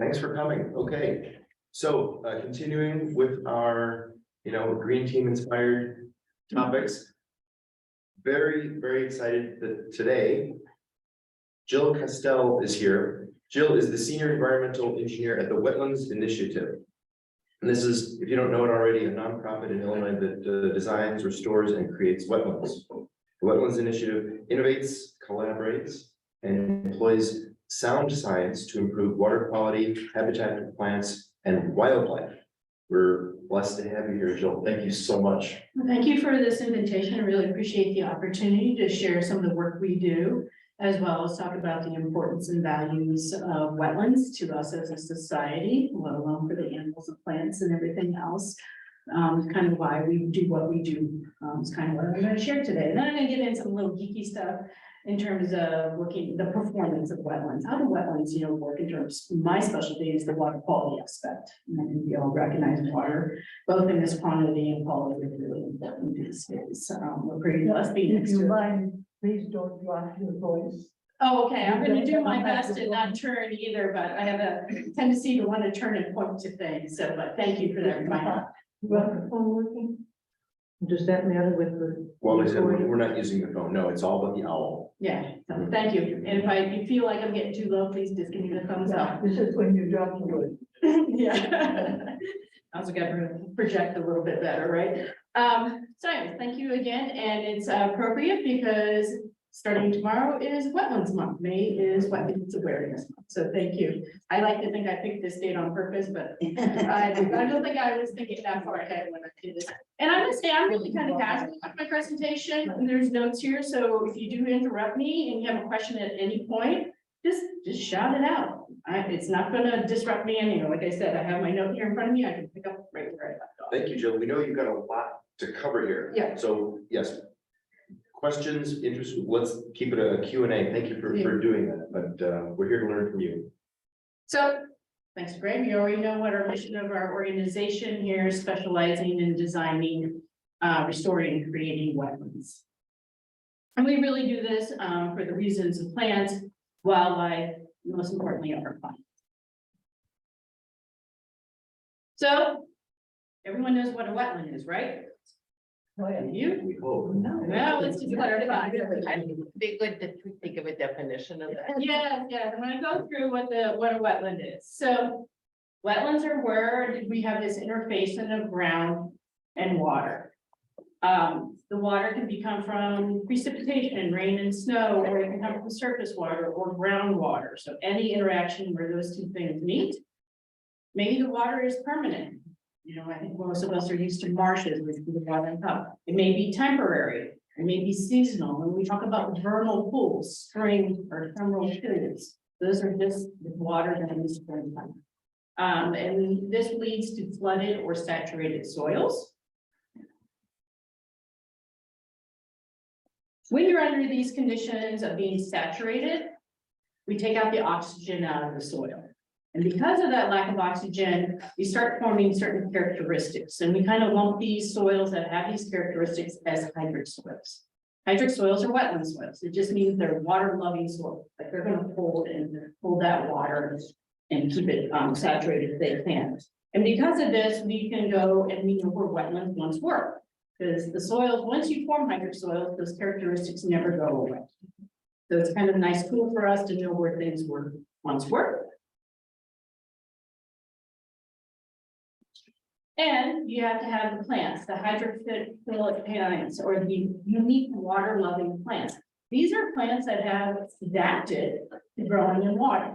Thanks for coming. Okay, so continuing with our, green team inspired topics. Very excited that today Jill Kostel is here. Jill is the Senior Environmental Engineer at the Wetlands Initiative. And this is, if you don't know it already, a nonprofit in Illinois that designs, restores, and creates wetlands. The Wetlands Initiative innovates, collaborates, and employs sound science to improve water quality, habitat for plants, and wildlife. We're blessed to have you here, Jill. Thank you so much. Thank you for this invitation. I really appreciate the opportunity to share some of the work we do, as well as talk about the importance and values of wetlands to us as a society, let alone for the animals and plants and everything else. Kind of why we do what we do. It's kind of what I'm going to share today. And then I'm going to get into some little geeky stuff in terms of looking the performance of wetlands. How do wetlands, work in terms? My specialty is the water quality aspect. And we all recognize water, both in this quantity and quality, is really important these days. We're pretty blessed being next to it. Please don't drop your voice. Oh, okay. I'm going to do my best to not turn either, but I have a tendency to want to turn and point to things. So, but thank you for that reminder. You have the phone working? Does that matter with the? Well, I said, we're not using the phone. No, it's all about the owl. Yeah, so thank you. And if you feel like I'm getting too low, please just give me the thumbs up. This is when you drop your voice. Yeah. I also got to project a little bit better, right? So anyways, thank you again. And it's appropriate because starting tomorrow is Wetlands Month. May is Wetlands Awareness Month. So thank you. I like to think I picked this date on purpose, but I don't think I was thinking that far ahead when I did this. And I must say, I'm really kind of casual with my presentation, and there's notes here. So if you do interrupt me and you have a question at any point, just shout it out. It's not going to disrupt me anyway. Like I said, I have my note here in front of me. I can pick up right where I left off. Thank you, Jill. We know you've got a lot to cover here. Yeah. So yes, questions, interest, let's keep it a Q&A. Thank you for doing that. But we're here to learn from you. So thanks, Greg. You already know what our mission of our organization here is, specializing in designing, restoring, and creating wetlands. And we really do this for the reasons of plants, wildlife, and most importantly, our clients. So everyone knows what a wetland is, right? Oh, yeah. You? We hope. Well, let's just clarify. I think it'd be good to think of a definition of that. Yeah, I'm gonna go through what a wetland is. So wetlands are where we have this interface of ground and water. The water can come from precipitation, rain and snow, or it can come from surface water or groundwater. So any interaction where those two things meet. Maybe the water is permanent. I think most of us are used to marshes with the water and cup. It may be temporary, it may be seasonal. When we talk about vernal pools, spring or ephemeral periods, those are just the water that in the springtime. And this leads to flooded or saturated soils. When you're under these conditions of being saturated, we take out the oxygen out of the soil. And because of that lack of oxygen, we start forming certain characteristics. And we kind of lump these soils that have these characteristics as hydric soils. Hydric soils are wetland soils. It just means they're water-loving soil. Like they're going to hold that water and keep it saturated if they can. And because of this, we can go and we know where wetlands once were. Because the soils, once you form hydric soils, those characteristics never go away. So it's kind of a nice tool for us to know where things once were. And you have to have the plants, the hydrophilic plants, or the unique water-loving plants. These are plants that have adapted to growing in water.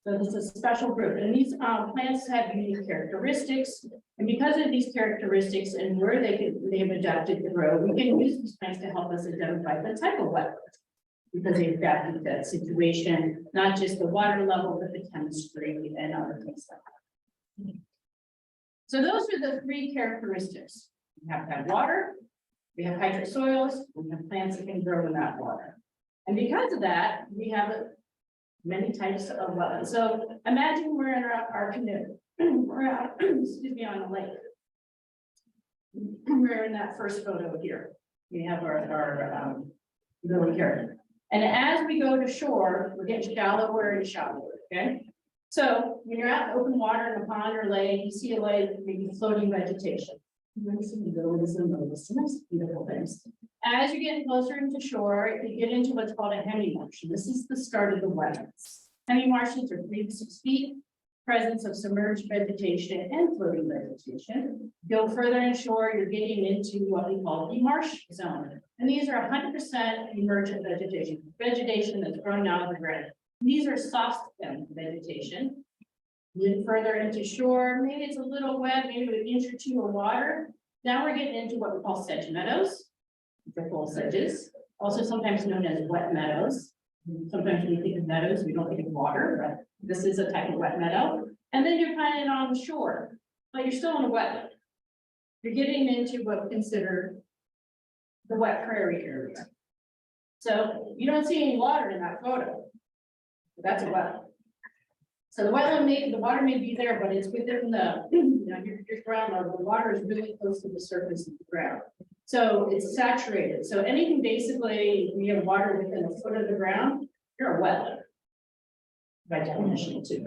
So this is a special group, and these plants have unique characteristics. And because of these characteristics and where they've adapted to grow, we can use these plants to help us identify the type of wetland, because they've adapted to that situation, not just the water level, but the chemistry and other things like that. So those are the three characteristics. We have to have water, we have hydric soils, we have plants that can grow in that water. And because of that, we have many types of wetlands. So imagine we're in our canoe. We're out, excuse me, on a lake. We're in that first photo here. We have our lily here. And as we go to shore, we're getting shallower and shallower, okay? So when you're out in open water in a pond or lake, you see a lake, maybe floating vegetation. Beautiful things. As you're getting closer into shore, you get into what's called a hemi-marsh. This is the start of the wetlands. Hemi-marshes are 3 to 6 feet, presence of submerged vegetation and floating vegetation. Go further inshore, you're getting into what we call the marsh zone. And these are 100% emergent vegetation that's growing out of the ground. These are soft stem vegetation. Get further into shore, maybe it's a little wet, maybe an inch or two of water. Now we're getting into what we call sedge meadows. They're full sedges, also sometimes known as wet meadows. Sometimes when you think of meadows, we don't think of water, but this is a type of wet meadow. And then you're kind of on the shore, but you're still in a wetland. You're getting into what we consider the wet prairie area. So you don't see any water in that photo. That's a wetland. So the wetland the water may be there, but it's within the, your ground level. The water is really close to the surface of the ground. So it's saturated. So anything basically, when you have water within a foot of the ground, you're a wetland. By definition too.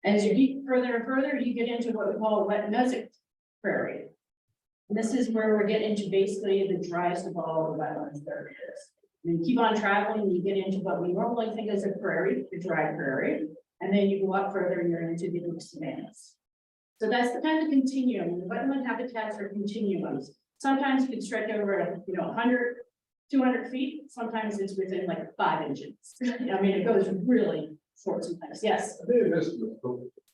As you get further and further, you get into what we call a wet mesic prairie. And this is where we're getting into basically the driest of all the wetlands there is. And you keep on traveling, you get into what we normally think is a prairie, the dry prairie. And then you go up further and you're into the oak savannas. So that's the kind of continuum. The wetland habitats are continuums. Sometimes it can stretch over, 100, 200 feet. Sometimes it's within like 5 inches. I mean, it goes really short sometimes. Yes. I think this,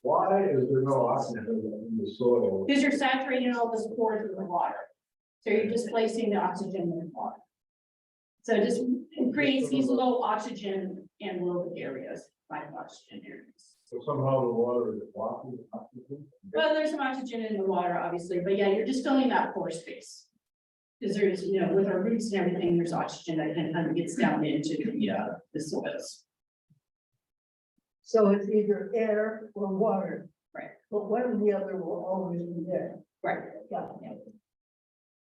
why is there no oxygen in the soil? Because you're saturating all the pores with the water. So you're displacing the oxygen in the water. So it just creates these low oxygen and low areas, like oxygen areas. So somehow the water is blocking the oxygen? Well, there's some oxygen in the water, obviously, but yeah, you're just filling that pore space. Because there's, with our roots and everything, there's oxygen that kind of gets down into the soils. So it's either air or water. Right. But one or the other will always be there. Right. Yeah.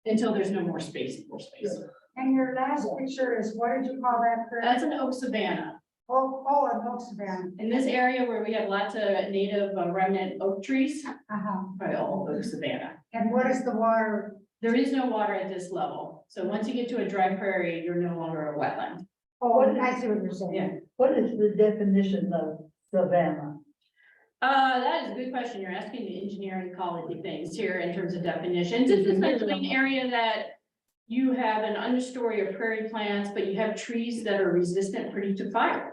Until there's no more space, pore space. And your last picture is, what did you call that? That's an oak savanna. Oh, an oak savanna. In this area where we have lots of native remnant oak trees, probably all oak savanna. And what is the water? There is no water at this level. So once you get to a dry prairie, you're no longer a wetland. Oh, I see what you're saying. Yeah. What is the definition of savanna? That is a good question. You're asking the engineering ecology things here in terms of definitions. It's essentially an area that you have an understory of prairie plants, but you have trees that are resistant pretty to fire,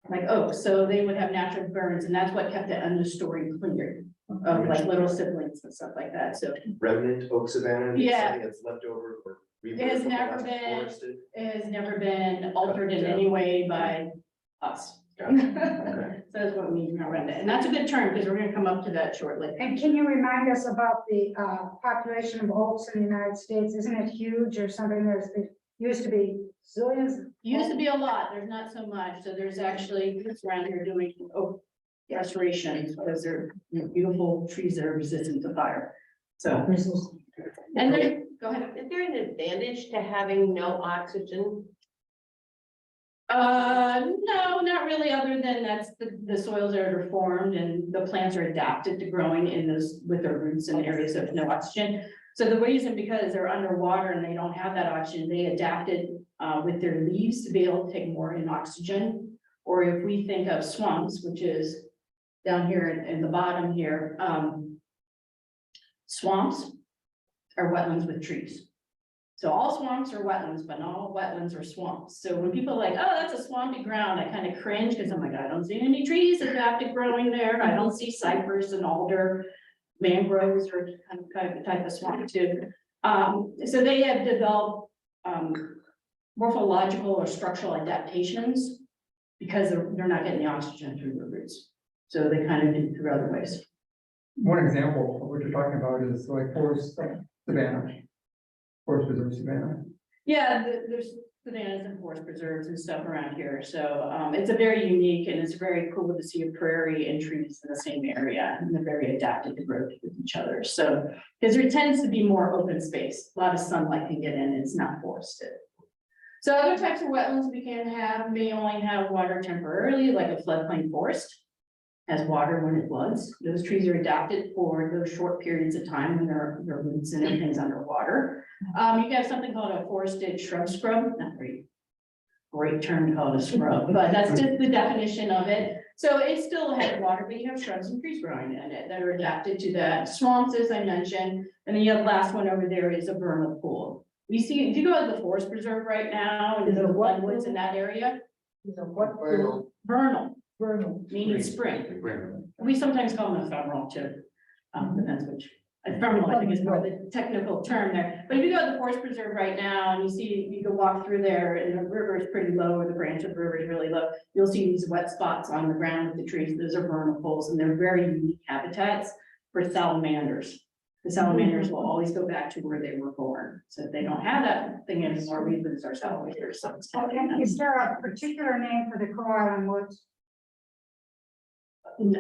like oak. So they would have natural burns, and that's what kept the understory clear of like little siblings and stuff like that. So Remnant oak savanna. Yeah. Something that's left over or. it has never been altered in any way by us. So that's what we mean by remnant. And that's a good term because we're going to come up to that shortly. And can you remind us about the population of oaks in the United States? Isn't it huge or something? It used to be zillions. Used to be a lot, there's not so much, so there's actually groups around here doing oak restorations, because they're beautiful trees that are resistant to fire. So, and then, go ahead. Is there an advantage to having no oxygen? No, not really, other than that's the soils are formed and the plants are adapted to growing in those with their roots in areas of no oxygen. So the reason, because they're underwater and they don't have that oxygen, they adapted with their leaves to be able to take more in oxygen. Or if we think of swamps, which is down here in the bottom here, swamps are wetlands with trees. So all swamps are wetlands, but not all wetlands are swamps. So when people are like, oh, that's a swampy ground, I kind of cringe because I'm like, I don't see any trees adapted growing there. I don't see cypress and alder. Mangroves are kind of type of swamp too. So they have developed morphological or structural adaptations because they're not getting the oxygen through the roots. So they kind of do it through other ways. One example of what you're talking about is like forest savanna. Forest preserve savanna. Yeah, there's savannas and forest preserves and stuff around here. So it's a very unique and it's very cool to see a prairie and trees in the same area. And they're very adapted to grow with each other. So because there tends to be more open space, a lot of sunlight can get in and it's not forested. So other types of wetlands we can have may only have water temporarily, like a floodplain forest. has water when it floods. Those trees are adapted for those short periods of time when their roots and everything's underwater. You have something called a forested shrub scrub, not very great term to call it a scrub, but that's just the definition of it. So it still has water, but you have shrubs and trees growing in it that are adapted to that. Swamps, as I mentioned, and then you have the last one over there is a vernal pool. We see, if you go to the forest preserve right now, and the wetlands in that area, You know, what? vernal, Vernal. meaning spring. We sometimes call them ephemeral too. Depends which, ephemeral, I think is more the technical term there. But if you go to the forest preserve right now and you see, you can walk through there and the river is pretty low, or the branch of the river is really low, you'll see these wet spots on the ground with the trees. Those are vernal pools, and they're very unique habitats for salamanders. The salamanders will always go back to where they were born. So if they don't have that thing anymore, we lose our salamanders. So it's Okay, is there a particular name for the Coral Island woods?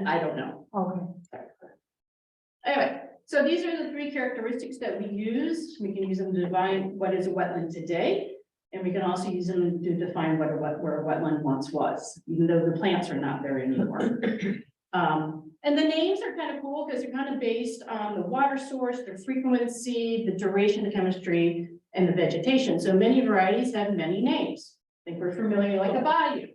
I don't know. Okay. Anyway, so these are the three characteristics that we use. We can use them to define what is a wetland today. And we can also use them to define where a wetland once was, even though the plants are not there anymore. And the names are kind of cool because they're kind of based on the water source, the frequency, the duration, the chemistry, and the vegetation. So many varieties have many names. I think we're familiar, like a bayou,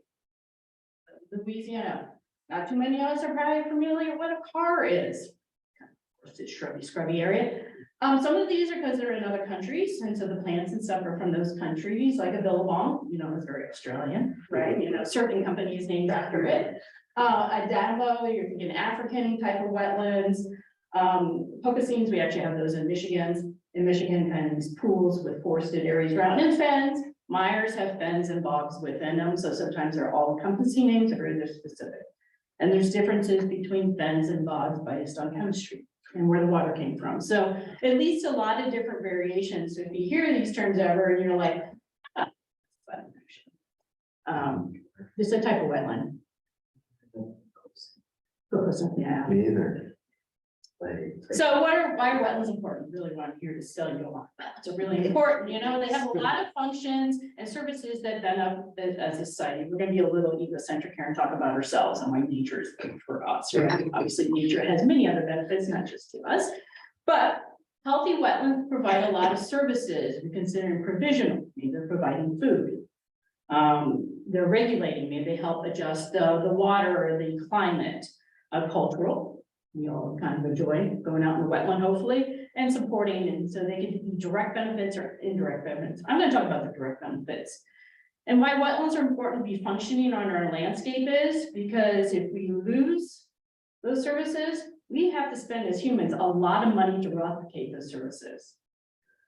Louisiana. Not too many of us are probably familiar what a car is. Of course, it's scrubby area. Some of these are because they're in other countries, and so the plants and stuff are from those countries, like a billabong, it's very Australian, right? Certain companies named after it. A Davo, you're thinking African type of wetlands. Pococenes, we actually have those in Michigan. In Michigan, kind of these pools with forested areas around, and fens. Myers have fens and bogs within them, so sometimes they're all encompassing names or they're specific. And there's differences between fens and bogs based on chemistry and where the water came from. So it leads to a lot of different variations. So if you hear these terms ever and you're like, it's a type of wetland. Yeah. Me either. So why are wetlands important? Really want here to sell you a lot. It's really important, they have a lot of functions and services that benefit as a society. We're gonna be a little egocentric here and talk about ourselves and why nature is good for us. Right? Obviously, nature has many other benefits, not just to us, but healthy wetlands provide a lot of services. We consider provisional, maybe they're providing food. They're regulating, maybe they help adjust the water or the climate. Cultural, we all kind of enjoy going out in the wetland, hopefully, and supporting, and so they can do direct benefits or indirect benefits. I'm going to talk about the direct benefits. And why wetlands are important to be functioning on our landscape is because if we lose those services, we have to spend as humans a lot of money to replicate those services.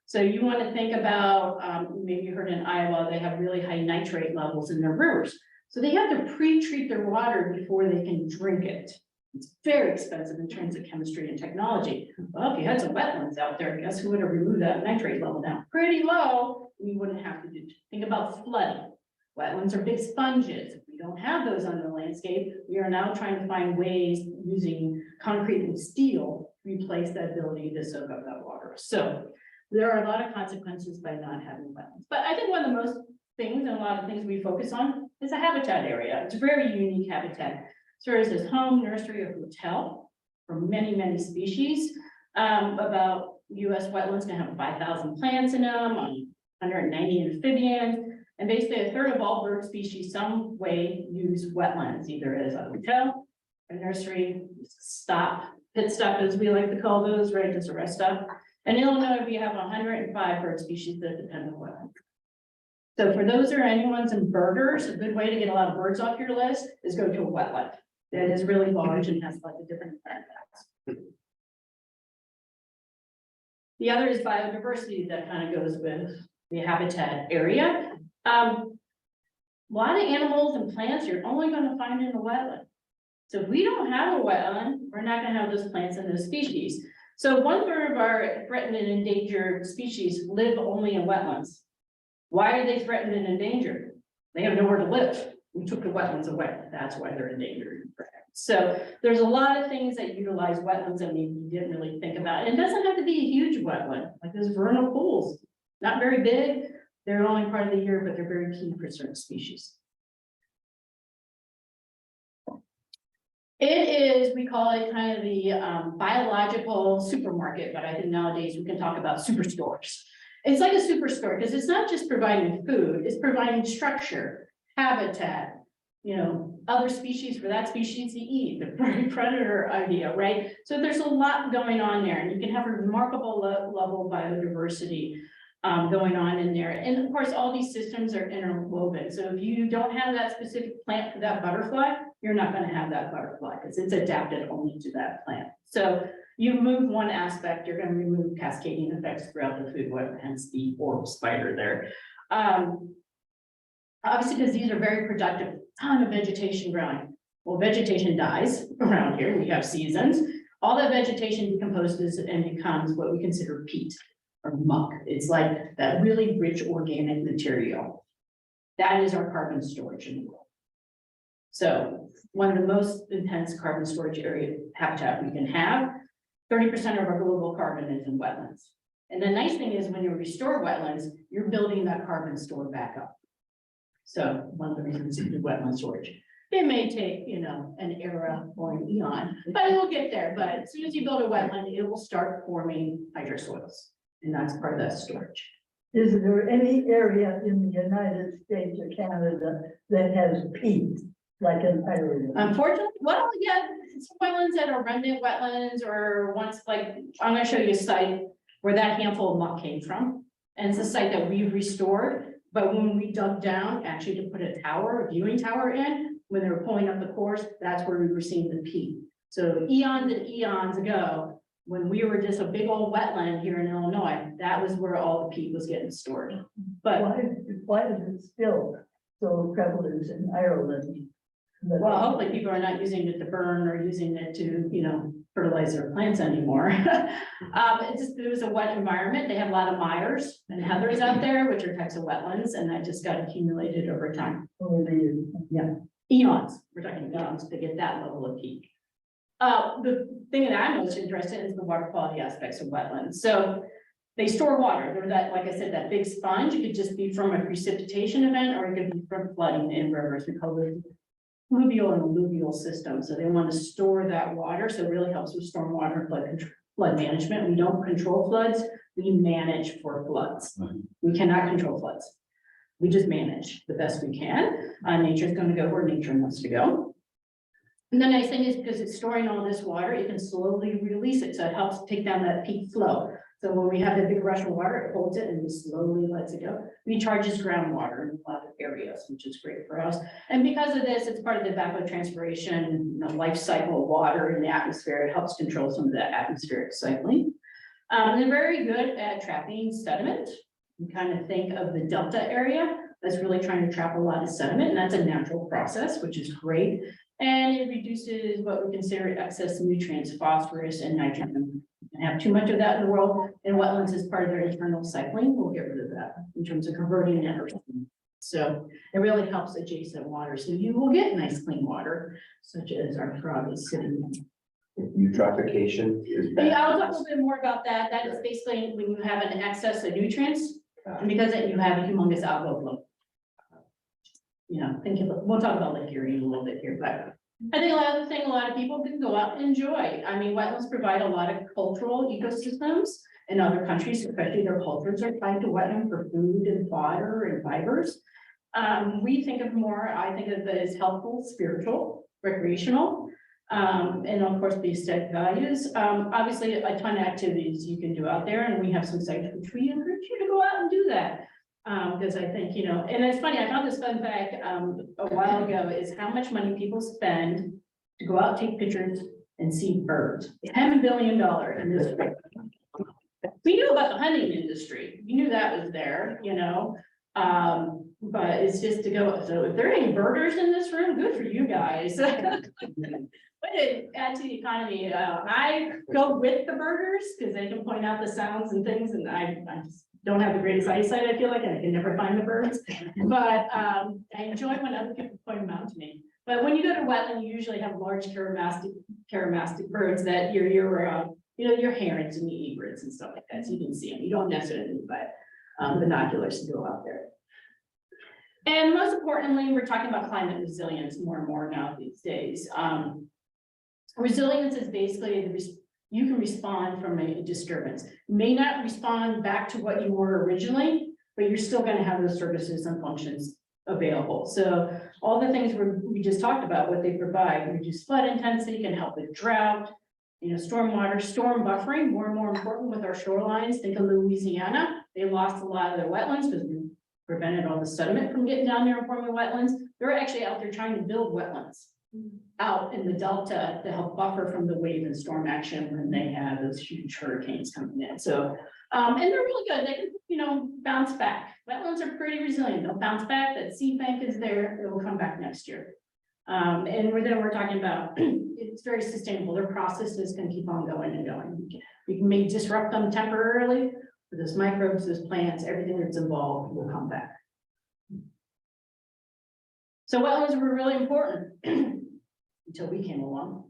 So you want to think about, maybe you heard in Iowa, they have really high nitrate levels in their rivers. So they have to pre-treat their water before they can drink it. It's very expensive in terms of chemistry and technology. Well, if you had some wetlands out there, guess who would have removed that nitrate level down pretty low? You wouldn't have to think about flooding. Wetlands are big sponges. If we don't have those on the landscape, we are now trying to find ways using concrete and steel to replace that ability to soak up that water. So there are a lot of consequences by not having wetlands. But I think one of the most things and a lot of things we focus on is a habitat area. It's a very unique habitat. Serves as home, nursery, or hotel for many, many species. About US wetlands can have 5,000 plants in them, 190 amphibians, and basically a third of all bird species some way use wetlands, either as a hotel, a nursery, pit stop as we like to call those, right, just a rest stop. In Illinois, we have 105 bird species that depend on wetlands. So for those or anyone's in birders, a good way to get a lot of birds off your list is go to a wetland. That is really large and has lots of different impacts. The other is biodiversity that kind of goes with the habitat area. A lot of animals and plants you're only going to find in a wetland. So if we don't have a wetland, we're not going to have those plants and those species. So 1/3 of our threatened and endangered species live only in wetlands. Why are they threatened and endangered? They have nowhere to live. We took the wetlands away. That's why they're endangered. So there's a lot of things that utilize wetlands that we didn't really think about. And it doesn't have to be a huge wetland, like those vernal pools. Not very big. They're only part of the year, but they're very key for certain species. It is, we call it kind of the biological supermarket, but I think nowadays we can talk about superstores. It's like a superstore because it's not just providing food, it's providing structure, habitat, you know, other species for that species to eat, the predator idea, right? So there's a lot going on there, and you can have a remarkable level of biodiversity going on in there. And of course, all these systems are interwoven. So if you don't have that specific plant for that butterfly, you're not going to have that butterfly because it's adapted only to that plant. So you move one aspect, you're going to remove cascading effects throughout the food web, hence the orb spider there. Obviously, because these are very productive, ton of vegetation growing. Well, vegetation dies around here. We have seasons. All that vegetation decomposes and becomes what we consider peat or muck. It's like that really rich organic material. That is our carbon storage in the world. So one of the most intense carbon storage area habitat we can have, 30% of our global carbon is in wetlands. And the nice thing is when you restore wetlands, you're building that carbon store back up. So one of the reasons to do wetland storage. It may take, you know, an era or an eon, but it will get there. But as soon as you build a wetland, it will start forming hydrosoils. And that's part of that storage. Is there any area in the United States or Canada that has peat, like in Ireland? Unfortunately, well, yeah, some wetlands that are remnant wetlands or once like, I'm gonna show you a site where that handful of muck came from. And it's a site that we've restored. But when we dug down, actually to put a tower, a viewing tower in, when they were pulling up the cores, that's where we were seeing the peat. So eons and eons ago, when we were just a big old wetland here in Illinois, that was where all the peat was getting stored. But Why is it still so prevalent in Ireland? well, hopefully people are not using it to burn or using it to, you know, fertilize their plants anymore. It was a wet environment. They have a lot of mires and heathers out there, which are types of wetlands, and that just got accumulated over time. Over the years. Eons, we're talking eons to get that level of peak. The thing that I'm most interested in is the water quality aspects of wetlands. So they store water. They're that, like I said, that big sponge. It could just be from a precipitation event, or it could be from flooding in rivers. We call it fluvial and alluvial system. So they want to store that water. So it really helps with stormwater and flood management. We don't control floods. We manage for floods. We cannot control floods. We just manage the best we can. Nature's going to go where nature wants to go. And the nice thing is because it's storing all this water, it can slowly release it. So it helps take down that peak flow. So when we have the big rush of water, it holds it and just slowly lets it go. Recharges groundwater in a lot of areas, which is great for us. And because of this, it's part of the evapotranspiration, you know, life cycle of water in the atmosphere. It helps control some of that atmospheric cycling. They're very good at trapping sediment. You kind of think of the delta area that's really trying to trap a lot of sediment, and that's a natural process, which is great. And it reduces what we consider excess nutrients, phosphorus and nitrogen. And have too much of that in the world, and wetlands is part of their internal cycling. We'll get rid of that in terms of converting it. So it really helps adjacent water. So you will get nice clean water, such as our frog is sitting in. Eutrophication is bad. Yeah, I'll talk a little bit more about that. That is basically when you have an excess of nutrients, and because you have a humongous algal bloom. You know, we'll talk about Lake Erie in a little bit here, but I think a lot of people can go out and enjoy. I mean, wetlands provide a lot of cultural ecosystems in other countries, especially their cultures are tied to wetland for food and fodder and fibers. We think of more, I think of it as helpful, spiritual, recreational, and of course the aesthetic values. Obviously a ton of activities you can do out there, and we have some sites which we encourage you to go out and do that. Because I think, you know, and it's funny, I found this fun fact a while ago is how much money people spend to go out, take pictures and see birds. $10 billion in this. We knew about the hunting industry. We knew that was there, you know. But it's just to go, so if there are any birders in this room, good for you guys. But it add to the economy. I go with the birders because they can point out the sounds and things, and I just don't have the greatest eyesight, I feel like, and I can never find the birds. But I enjoy when other people point them out to me. But when you go to wetland, you usually have large charamastic birds that you know, your herons and the egrets and stuff like that. So you can see them. You don't necessarily need binoculars to go out there. And most importantly, we're talking about climate resilience more and more now these days. Resilience is basically you can respond from a disturbance. May not respond back to what you were originally, but you're still gonna have those services and functions available. So all the things we just talked about, what they provide, reduce flood intensity, can help with drought, stormwater, storm buffering, more and more important with our shorelines. Think of Louisiana. They lost a lot of their wetlands because we prevented all the sediment from getting down there and forming wetlands. They're actually out there trying to build wetlands out in the delta to help buffer from the wave and storm action when they have those huge hurricanes coming in. So, and they're really good. They can, bounce back. Wetlands are pretty resilient. They'll bounce back. That seed bank is there. It will come back next year. And we're talking about, it's very sustainable. Their processes can keep on going and going. We may disrupt them temporarily, but those microbes, those plants, everything that's involved will come back. So wetlands were really important until we came along.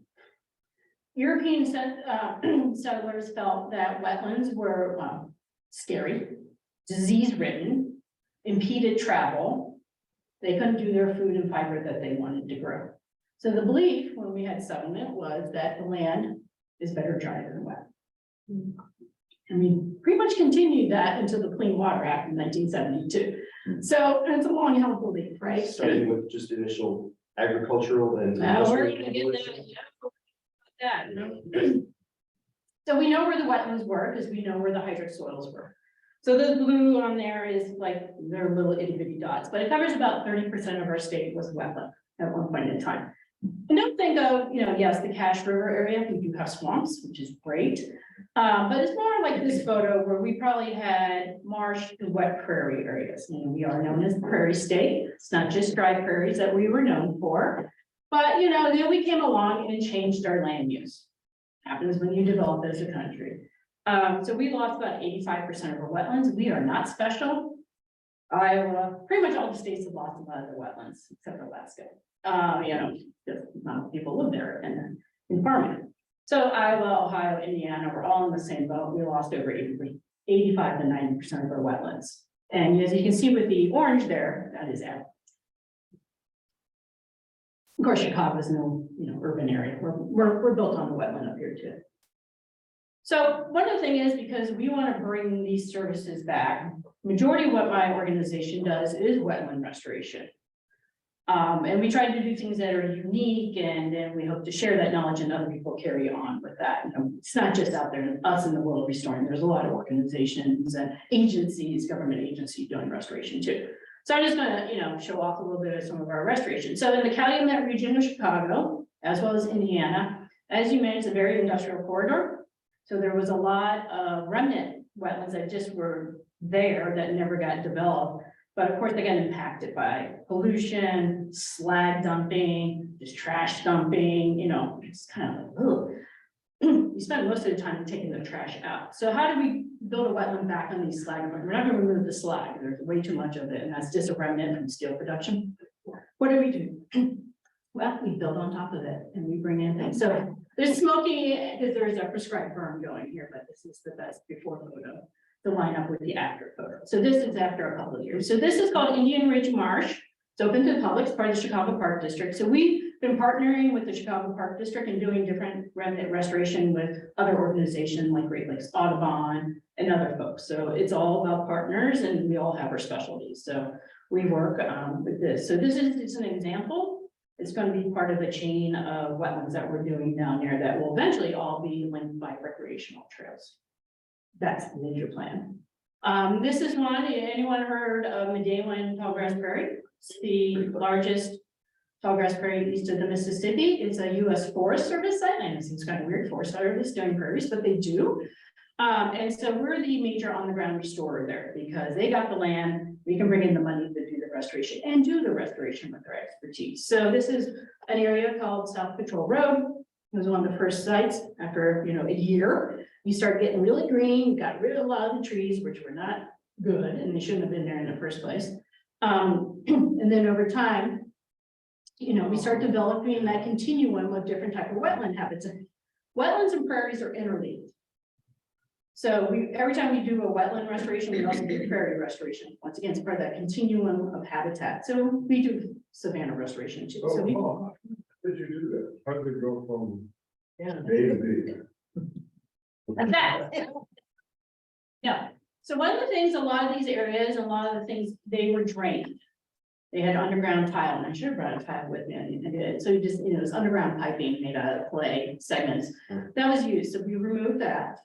European settlers felt that wetlands were scary, disease-ridden, impeded travel. They couldn't do their food and fiber that they wanted to grow. So the belief when we had settlement was that the land is better dry than wet. And we pretty much continued that until the Clean Water Act in 1972. So it's a long held belief, right? Starting with just initial agricultural and. We're gonna get that. So we know where the wetlands were because we know where the hydric soils were. So the blue on there is like their little itty bitty dots, but it covers about 30% of our state was wetland at one point in time. And don't think of, yes, the Cache River area, we do have swamps, which is great. But it's more like this photo where we probably had marsh and wet prairie areas. We are known as the prairie state. It's not just dry prairies that we were known for. But, then we came along and changed our land use. Happens when you develop as a country. So we lost about 85% of our wetlands. We are not special. Iowa, pretty much all the states have lost a lot of their wetlands, except for Alaska. Because not many people live there and in farming. So Iowa, Ohio, Indiana, we're all in the same boat. We lost over 85 to 90% of our wetlands. And as you can see with the orange there, that is out. Of course, Chicago is no, urban area. We're built on the wetland up here too. So one of the things is because we want to bring these services back, majority of what my organization does is wetland restoration. And we try to do things that are unique, and then we hope to share that knowledge and other people carry on with that. It's not just out there, us in the world restoring. There's a lot of organizations and agencies, government agencies doing restoration too. So I'm just gonna, show off a little bit of some of our restoration. So in the Calumet region of Chicago, as well as Indiana, as you mentioned, it's a very industrial corridor. So there was a lot of remnant wetlands that just were there that never got developed. But of course, they got impacted by pollution, slag dumping, just trash dumping, it's kind of like, ugh. You spend most of the time taking the trash out. So how do we build a wetland back on these slag? We're not going to remove the slag. There's way too much of it, and that's just a remnant from steel production. What do? Well, we build on top of it, and we bring in things. So there's smoking because there's a prescribed burn going here, but this is the best before photo to line up with the after photo. So this is after a couple of years. So this is called Indian Ridge Marsh. It's open to the public. It's part of the Chicago Park District. So we've been partnering with the Chicago Park District and doing different remnant restoration with other organizations like Great Lakes Audubon and other folks. So it's all about partners, and we all have our specialties. So we work with this. So this is just an example. It's going to be part of a chain of wetlands that we're doing down there that will eventually all be linked by recreational trails. That's the major plan. This is one. Anyone heard of Medellin Tallgrass Prairie? It's the largest tallgrass prairie east of the Mississippi. It's a U.S. Forest Service site. I know it seems kind of weird, Forest Service doing prairies, but they do. And so we're the major on the ground restorer there because they got the land. We can bring in the money to do the restoration and do the restoration with our expertise. So this is an area called South Patrol Road. It was one of the first sites after, a year. You start getting really green, got rid of a lot of the trees, which were not good, and they shouldn't have been there in the first place. And then over time, we start developing that continuum of different type of wetland habits. Wetlands and prairies are interlinked. So every time we do a wetland restoration, we also do prairie restoration. Once again, it's part of that continuum of habitat. So we do savanna restoration too. So How did you do that? How did it go from Maybe. That's that. Yeah, so one of the things, a lot of these areas, a lot of the things, they were drained. They had underground tile, and I should have brought a tile with me, I did, so you just, you know, it's underground piping made out of clay segments. That was used, so we removed that.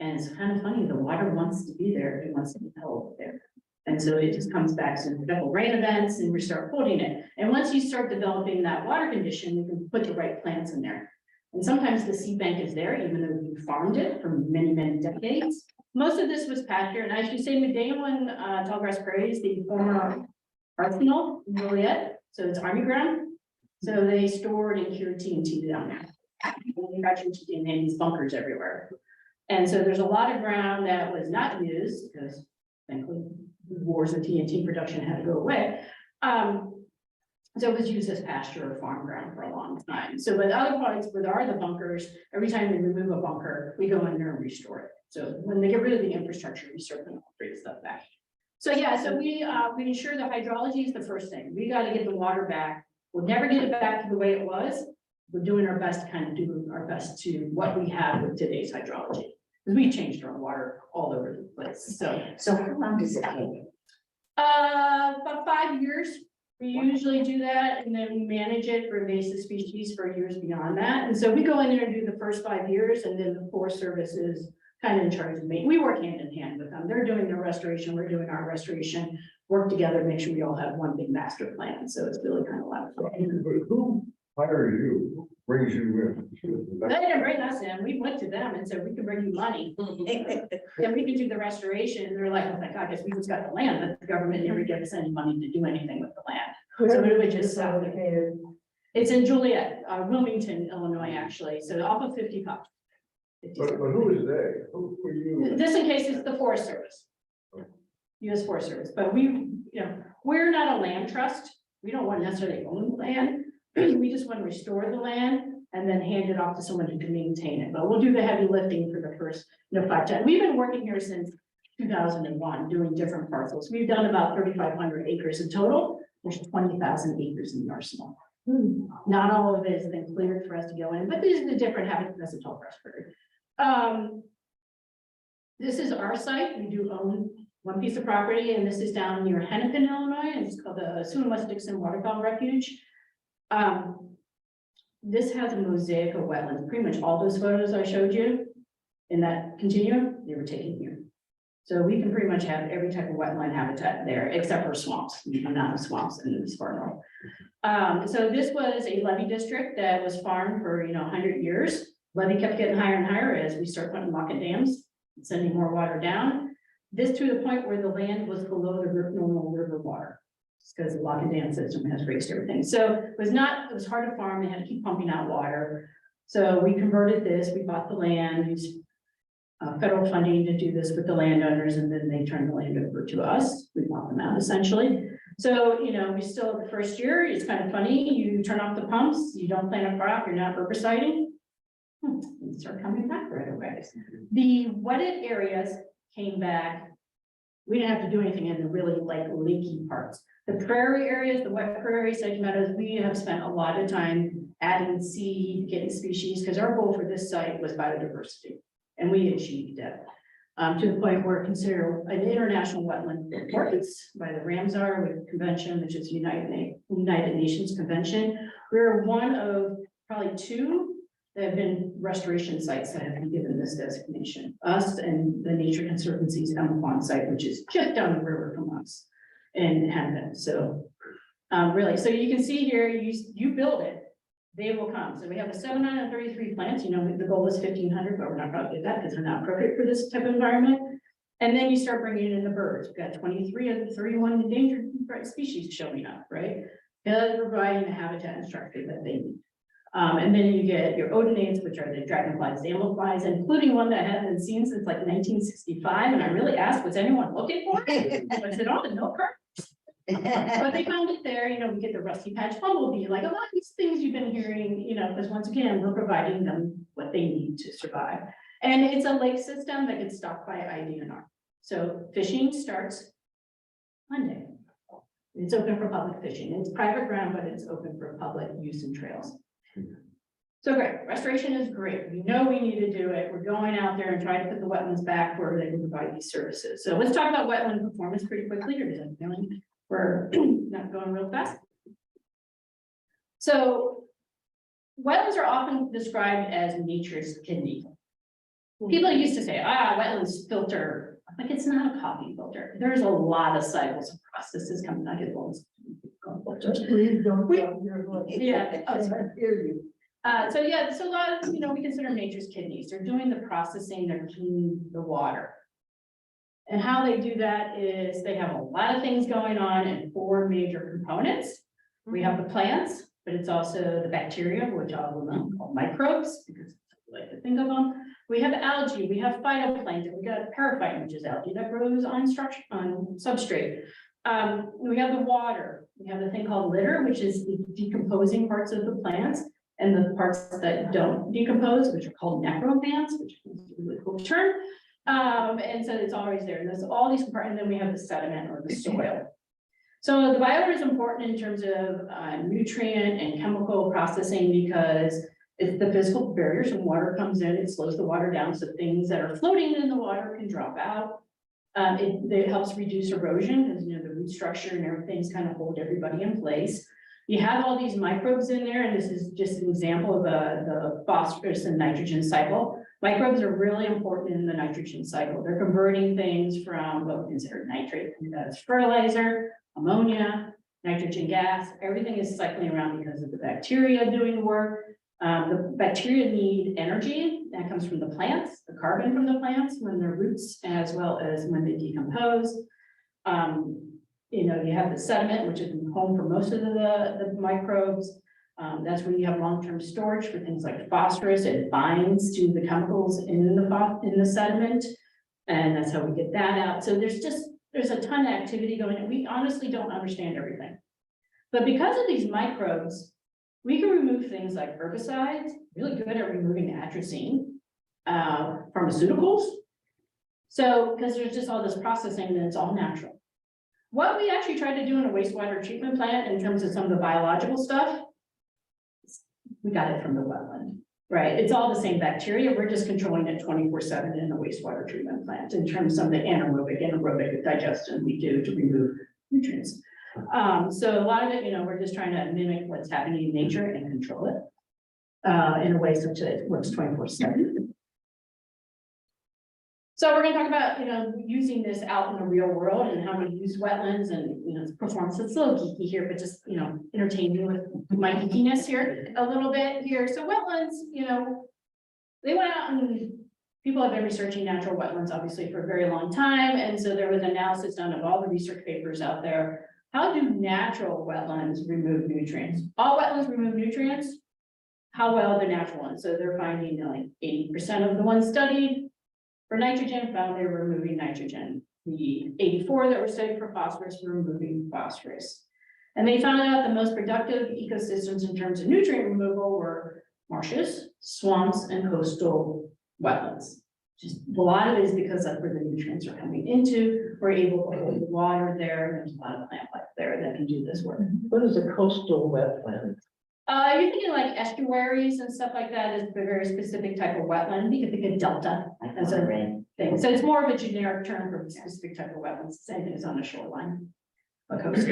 And it's kind of funny, the water wants to be there, it wants to be held there. And so it just comes back to the double rain events and we start holding it. And once you start developing that water condition, you can put the right plants in there. And sometimes the seed bank is there, even though you farmed it for many, many decades. Most of this was pasture, and I should say Medallion, Tallgrass Prairie is the former arsenal in Joliet, so it's army ground. So they stored and cured TNT down there. And they got your TNT in these bunkers everywhere. And so there's a lot of ground that was not used, because thankfully, wars of TNT production had to go away. So it was used as pasture or farm ground for a long time. So with other parts, where there are the bunkers, every time we remove a bunker, we go in there and restore it. So when they get rid of the infrastructure, we start to bring stuff back. So yeah, so we ensure the hydrology is the first thing. We got to get the water back. We'll never get it back to the way it was. We're doing our best to kind of do our best to what we have with today's hydrology. Because we changed our water all over the place. So how long does it take? About 5 years. We usually do that, and then we manage it for invasive species for years beyond that. And so we go in there and do the first 5 years, and then the Forest Service is kind of in charge of me. We work hand in hand with them. They're doing their restoration, we're doing our restoration, work together, make sure we all have one big master plan. So it's really kind of a lot of fun. But who hires you? Who brings you in? They didn't bring us in. We went to them and said, we can bring you money. And we can do the restoration. And they're like, oh my God, I guess we just got the land, but the government never gave us any money to do anything with the land. So we would just located. It's in Joliet, Wilmington, Illinois, actually. So off of 55. But who is they? Who are you? This in case it's the Forest Service. US Forest Service, but we're not a land trust. We don't want to necessarily own the land. We just want to restore the land and then hand it off to someone who can maintain it. But we'll do the heavy lifting for the first, 5 times. We've been working here since 2001, doing different parcels. We've done about 3,500 acres in total. There's 20,000 acres in the arsenal. Not all of it has been cleared for us to go in, but these are the different habitats. That's a tall grass prairie. This is our site. We do own one piece of property, and this is down near Hennepin, Illinois, and it's called the Sewin West Dixon Waterfowl Refuge. This has a mosaic of wetlands. Pretty much all those photos I showed you in that continuum, they were taken here. So we can pretty much have every type of wetland habitat there, except for swamps. We do not have swamps in this far north. So this was a levee district that was farmed for 100 years. Levee kept getting higher and higher as we start putting lock-in dams, sending more water down. This to the point where the land was below the normal river water. Because the lock and dam system has raised everything. So it was hard to farm, they had to keep pumping out water. So we converted this, we bought the land, used federal funding to do this with the landowners, and then they turned the land over to us. We bought them out essentially. So, we still, the first year, it's kind of funny, you turn off the pumps, you don't plant a crop, you're not herbiciding. You start coming back right away. The wetted areas came back. We didn't have to do anything in the really leaky parts. The prairie areas, the wet prairie, sedge meadows, we have spent a lot of time adding seed, getting species, because our goal for this site was biodiversity, and we achieved it. To the point where considered an international wetland importance by the Ramsar Convention, which is United Nations Convention. We're one of probably 2 that have been restoration sites that have been given this designation. Us and the Nature Conservancy's Pond site, which is just down the river from us in Hennepin. So really, so you can see here, you build it, they will come. So we have a 733 plants, the goal is 1,500, but we're not going to do that because they're not appropriate for this type of environment. And then you start bringing in the birds. We've got 23 of the 31 endangered species showing up, right? They're providing the habitat and structure that they need. And then you get your odonates, which are the dragonflies, damselflies, including one that hasn't been seen since 1965. And I really asked, was anyone looking for it? I said, oh, no current. But they found it there. We get the rusty patch bumblebee, like a lot of these things you've been hearing, because once again, we're providing them what they need to survive. And it's a lake system that gets stocked by IDNR. So fishing starts Monday. It's open for public fishing. It's private ground, but it's open for public use and trails. So great, restoration is great. We know we need to do it. We're going out there and trying to put the wetlands back where they can provide these services. So let's talk about wetland performance pretty quickly, or does that feeling we're not going real fast? So wetlands are often described as nature's kidney. People used to say, wetlands filter, like it's not a coffee filter. There's a lot of cycles and processes coming out of those. Please don't. tell your voice. Yeah. I can't hear you. So yeah, so a lot of, we consider nature's kidneys. They're doing the processing, they're cleaning the water. And how they do that is they have a lot of things going on in 4 major components. We have the plants, but it's also the bacteria, which I will know called microbes, because I like to think of them. We have algae, we have phytoplankton, we got paraphyton, which is algae that grows on structure, on substrate. We have the water, we have the thing called litter, which is the decomposing parts of the plants, and the parts that don't decompose, which are called necrophants, which is a really cool term. And so it's always there. And there's all these parts, and then we have the sediment or the soil. So the biomatter is important in terms of nutrient and chemical processing because it's the physical barriers. When water comes in, it slows the water down, so things that are floating in the water can drop out. It helps reduce erosion because the root structure and everything's kind of hold everybody in place. You have all these microbes in there, and this is just an example of the phosphorus and nitrogen cycle. Microbes are really important in the nitrogen cycle. They're converting things from what we consider nitrate, that's fertilizer, ammonia, nitrogen gas. Everything is cycling around because of the bacteria doing the work. The bacteria need energy that comes from the plants, the carbon from the plants when they're roots, as well as when they decompose. You have the sediment, which is home for most of the microbes. That's when you have long-term storage for things like phosphorus. It binds to the chemicals in the sediment, and that's how we get that out. So there's a ton of activity going on. We honestly don't understand everything, but because of these microbes, we can remove things like herbicides. Really good at removing atrazine, pharmaceuticals. So because there's just all this processing, and it's all natural. What we actually tried to do in a wastewater treatment plant in terms of some of the biological stuff, we got it from the wetland, right? It's all the same bacteria. We're just controlling it 24/7 in a wastewater treatment plant in terms of the anaerobic digestion we do to remove nutrients. So a lot of it, we're just trying to mimic what's happening in nature and control it in a way such that it works 24/7. So we're going to talk about, using this out in the real world and how we use wetlands and, performance. It's a little geeky here, but just, entertain you with my geekiness here a little bit here. So wetlands, they went out and people have been researching natural wetlands, obviously, for a very long time. And so there was analysis done of all the research papers out there. How do natural wetlands remove nutrients? All wetlands remove nutrients. How well the natural ones? So they're finding like 80% of the ones studied for nitrogen found they were removing nitrogen. The 84 that were studied for phosphorus were removing phosphorus. And they found out the most productive ecosystems in terms of nutrient removal were marshes, swamps, and coastal wetlands. Just a lot of it is because that's where the nutrients are coming into. We're able to hold the water there. There's a lot of plant life there that can do this work. What is a coastal wetland? You're thinking like estuaries and stuff like that is a very specific type of wetland. You could think of delta as a thing. So it's more of a generic term for a specific type of wetlands. Same thing as on a shoreline. A coast.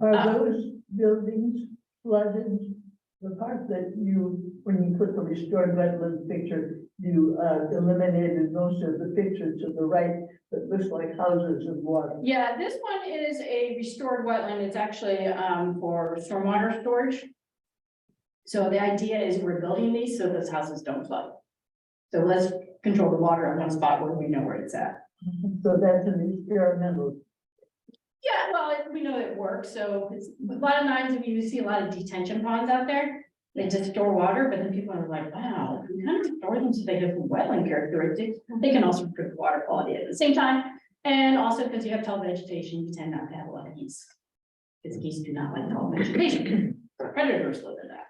Are those buildings flooded? The part that when you put the restored wetland picture, you eliminated most of the picture to the right that looks like houses of water. Yeah, this one is a restored wetland. It's actually for stormwater storage. So the idea is we're building these so those houses don't flood. So let's control the water at one spot where we know where it's at. So that's an experimental. Yeah, well, we know it works. So it's a lot of times if you see a lot of detention ponds out there, they just store water, but then people are like, wow, we kind of store them so they have wetland characteristics. They can also improve water quality at the same time. And also because you have tall vegetation, you tend not to have a lot of geese. Because geese do not like tall vegetation. Predators live in that.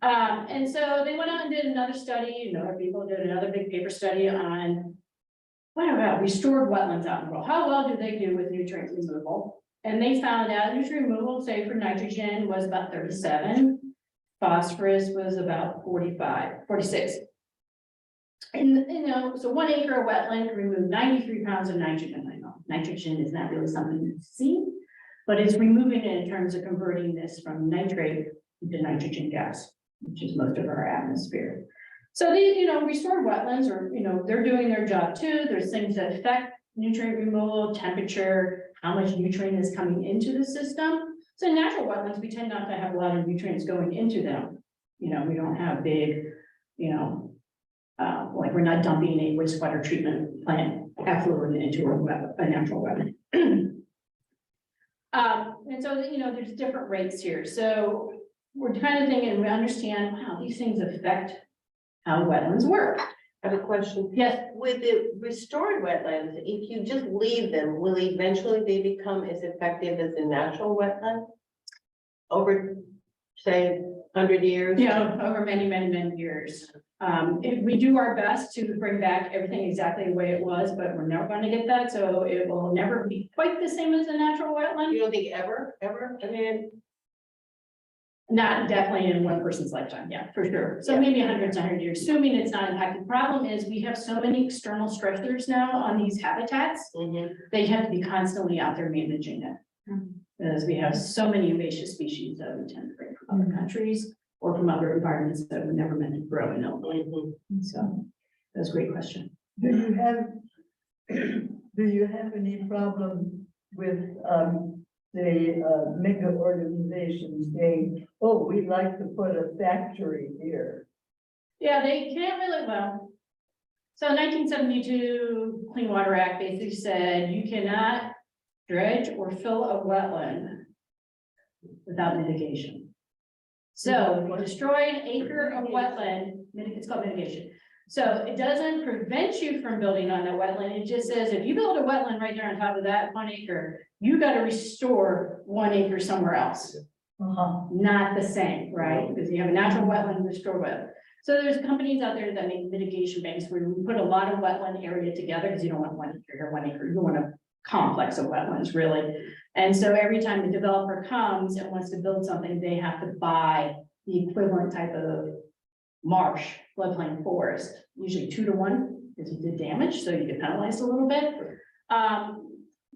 And so they went out and did another study, people did another big paper study on what about restored wetlands out in the world? How well do they do with nutrient removal? And they found out nutrient removal, say for nitrogen, was about 37. phosphorus was about 45, 46. And, so 1 acre of wetland can remove 93 pounds of nitrogen. I know nitrogen is not really something you see, but it's removing it in terms of converting this from nitrate into nitrogen gas, which is most of our atmosphere. So these, restored wetlands are, they're doing their job too. There's things that affect nutrient removal, temperature, how much nutrient is coming into the system. So in natural wetlands, we tend not to have a lot of nutrients going into them. We don't have big, like we're not dumping a wastewater treatment plant effluent into a natural wetland. And so, there's different rates here. So we're kind of thinking, we understand, wow, these things affect how wetlands work. I have a question. Yes, With the restored wetlands, if you just leave them, will eventually they become as effective as a natural wetland? Over, say, 100 years? over many, many, many years. If we do our best to bring back everything exactly the way it was, but we're never going to get that, so it will never be quite the same as a natural wetland. You don't think ever? I mean, Not definitely in one person's lifetime, yeah, for sure. So Yeah. maybe hundreds, 100 years, assuming it's not impacted. Problem is, we have so many external stressors now on these habitats, they have to be constantly out there managing it. Because we have so many invasive species that we tend to bring from other countries or from other environments that were never meant to grow in Illinois. So that's a great question. Do you have any problem with, the mega organizations saying, oh, we'd like to put a factory here? Yeah, they can't really, well. So 1972 Clean Water Act basically said you cannot dredge or fill a wetland without mitigation. So if you destroy an acre of wetland, it's called mitigation. So it doesn't prevent you from building on that wetland. It just says if you build a wetland right there on top of that 1 acre, you got to restore 1 acre somewhere else. Not the same, right? Because you have a natural wetland, restore wetland. So there's companies out there that make mitigation banks where we put a lot of wetland area together because you don't want 1 acre here, 1 acre. You want a complex of wetlands, really. And so every time the developer comes and wants to build something, they have to buy the equivalent type of marsh, floodplain forest, usually 2 to 1, because you did damage, so you get penalized a little bit.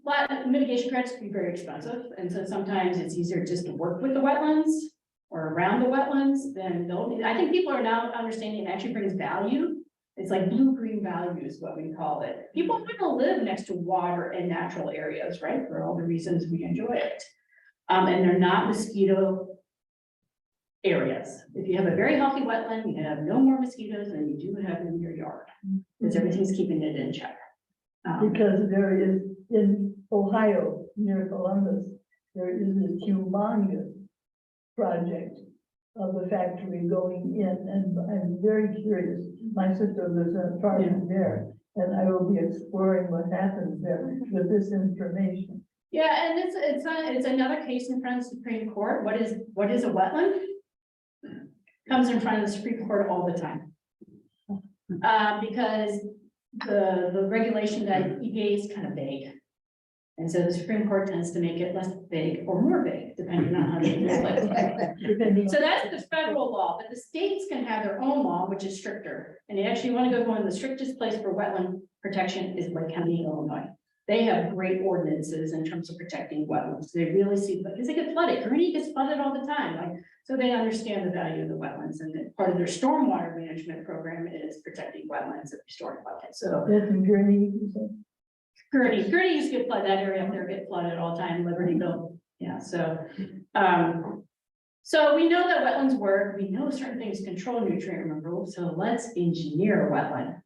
But mitigation credits can be very expensive, and so sometimes it's easier just to work with the wetlands or around the wetlands than building. I think people are now understanding it actually brings value. It's like blue-green value is what we call it. People want to live next to water and natural areas, right? For all the reasons we enjoy it. And they're not mosquito areas. If you have a very healthy wetland, you have no more mosquitoes than you do have in your yard, because everything's keeping it in check. Because there is, in Ohio, near Columbus, there is a humongous project of a factory going in, and I'm very curious. My sister lives in a apartment there, and I will be exploring what happens there with this information. Yeah, and it's another case in front of the Supreme Court. What is a wetland? Comes in front of the Supreme Court all the time. Because the regulation that EPA is kind of vague. And so the Supreme Court tends to make it less vague or more vague, depending on how they use it. So that's the federal law, but the states can have their own law, which is stricter. And you actually want to go in the strictest place for wetland protection is Lake County, Illinois. They have great ordinances in terms of protecting wetlands. They really see, because they get flooded. Gurnee gets flooded all the time. So they understand the value of the wetlands, and that part of their stormwater management program is protecting wetlands and restoring wetlands. So That's in Gurnee, you said? Gurnee used to get flooded. That area up there get flooded all the time. Libertyville, yeah. So, so we know that wetlands work. We know certain things control nutrient removal. So let's engineer a wetland.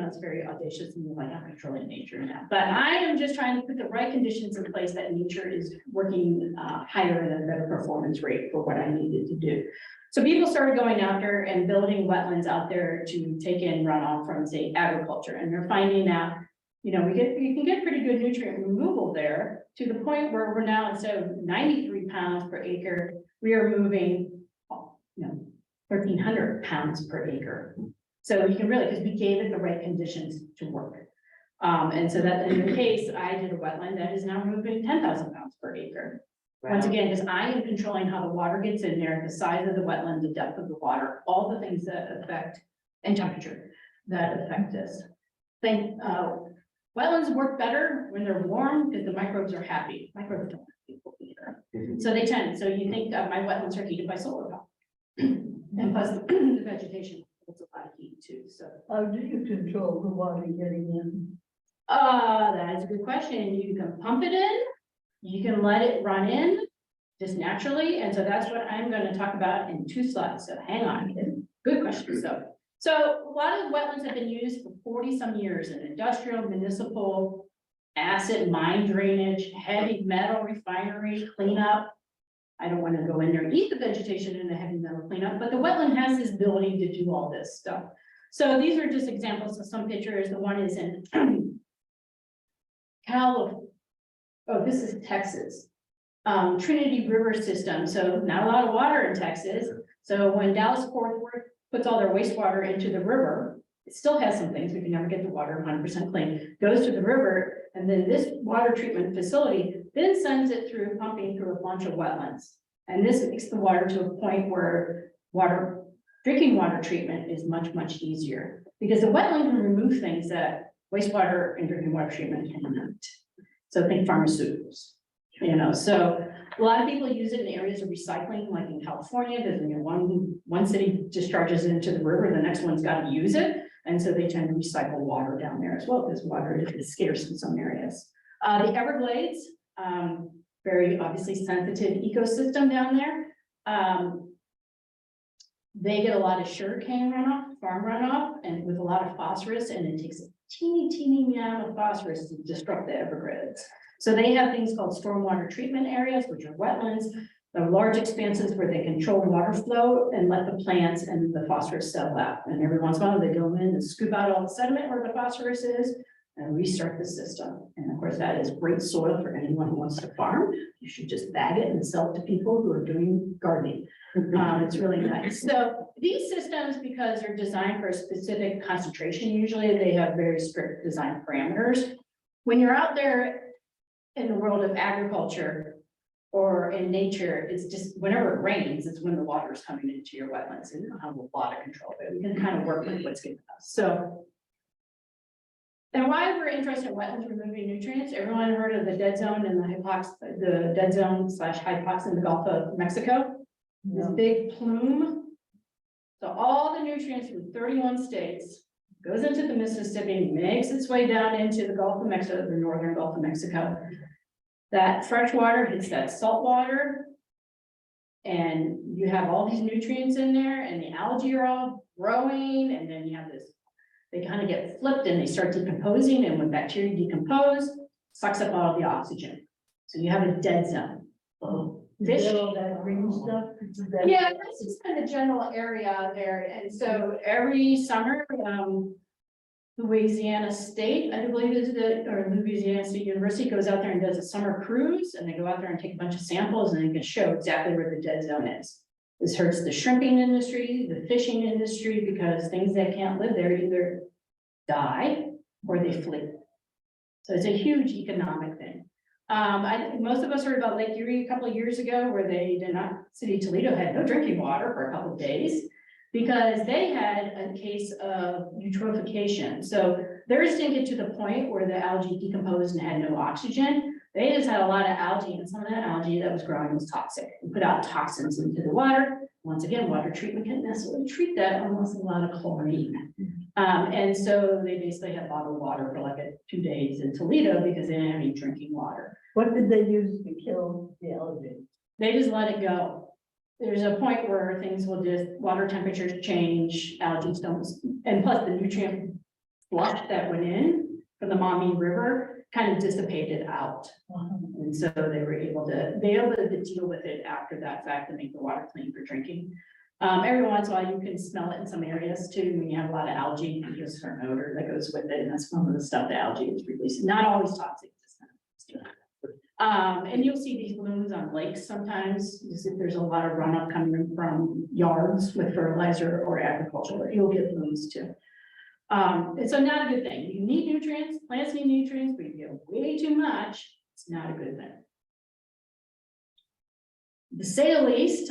It's very audacious and like I'm controlling nature now, but I am just trying to put the right conditions in place that nature is working higher and a better performance rate for what I needed to do. So people started going out there and building wetlands out there to take in runoff from, say, agriculture, and they're finding out, you can get pretty good nutrient removal there to the point where we're now, instead of 93 pounds per acre, we are moving, 1,300 pounds per acre. So you can really, because we gave it the right conditions to work. And so that in the case, I did a wetland that is now moving 10,000 pounds per acre. Once again, because I am controlling how the water gets in there, the size of the wetland, the depth of the water, all the things that affect, and temperature that affect this. Wetlands work better when they're warm because the microbes are happy. Microbes don't like people either. So they tend, so you think my wetlands are heated by solar power. And plus the vegetation holds a lot of heat too, so. How do you control the water getting in? That is a good question. You can pump it in, you can let it run in just naturally, and so that's what I'm going to talk about in 2 slides. So hang on, good question. So a lot of wetlands have been used for 40 some years in industrial, municipal, acid mine drainage, heavy metal refinery cleanup. I don't want to go in there and eat the vegetation in the heavy metal cleanup, but the wetland has this ability to do all this stuff. So these are just examples of some pictures. The one is in this is Texas. Trinity River system. So not a lot of water in Texas. So when Dallas-Fort Worth puts all their wastewater into the river, it still has some things. We can never get the water 100% clean. Goes to the river, and then this water treatment facility then sends it through pumping through a bunch of wetlands. And this makes the water to a point where drinking water treatment is much, much easier because the wetland can remove things that wastewater and drinking water treatment cannot. So think pharmaceuticals, so a lot of people use it in areas of recycling, like in California, there's one city discharges it into the river, the next one's got to use it. And so they tend to recycle water down there as well, because water is scarce in some areas. The Everglades, very obviously sensitive ecosystem down there. They get a lot of sugarcane runoff, farm runoff, and with a lot of phosphorus, and it takes a teeny amount of phosphorus to disrupt the Everglades. So they have things called stormwater treatment areas, which are wetlands. They're large expanses where they control water flow and let the plants and the phosphorus settle out. And every once in a while, they go in and scoop out all the sediment where the phosphorus is and restart the system. And of course, that is great soil for anyone who wants to farm. You should just bag it and sell it to people who are doing gardening. It's really nice. So these systems, because they're designed for a specific concentration, usually they have very strict design parameters. When you're out there in the world of agriculture or in nature, it's just whenever it rains, it's when the water is coming into your wetlands, and you don't have a lot of control, but we can kind of work with what's given us. So, and why we're interested in wetlands removing nutrients? Everyone heard of the dead zone and the dead zone / hypox in the Gulf of Mexico? This big plume. So all the nutrients from 31 states goes into the Mississippi, makes its way down into the Gulf of Mexico, the northern Gulf of Mexico. That fresh water hits that salt water, and you have all these nutrients in there, and the algae are all growing, and then you have this, they kind of get flipped and they start decomposing, and when bacteria decompose, sucks up all the oxygen. So you have a dead zone. Fish. All that green stuff? Yeah, this is kind of general area there, and so every summer, Louisiana State, I believe is Louisiana State University goes out there and does a summer cruise, and they go out there and take a bunch of samples, and they can show exactly where the dead zone is. This hurts the shrimping industry, the fishing industry, because things that can't live there either die or they flee. So it's a huge economic thing. I think most of us heard about Lake Erie a couple of years ago, where City of Toledo had no drinking water for a couple of days because they had a case of eutrophication. So theirs didn't get to the point where the algae decomposed and had no oxygen. They just had a lot of algae, and some of that algae that was growing was toxic and put out toxins into the water. Once again, water treatment can't necessarily treat that unless a lot of chlorine. And so they basically had bottled water for like 2 days in Toledo because they didn't have any drinking water. What did they use to kill the algae? They just let it go. There's a point where things will just, water temperatures change, algae don't, and plus the nutrient flush that went in from the Maumee River kind of dissipated out. And so they were able to deal with it after that fact to make the water clean for drinking. Every once in a while you can smell it in some areas too, when you have a lot of algae, there's a certain odor that goes with it, and that's some of the stuff the algae is releasing. Not always toxic. And you'll see these blooms on lakes sometimes. If there's a lot of runoff coming from yards with fertilizer or agriculture, you'll get blooms too. And so not a good thing. You need nutrients, plants need nutrients, but if you get way too much, it's not a good thing. To say the least,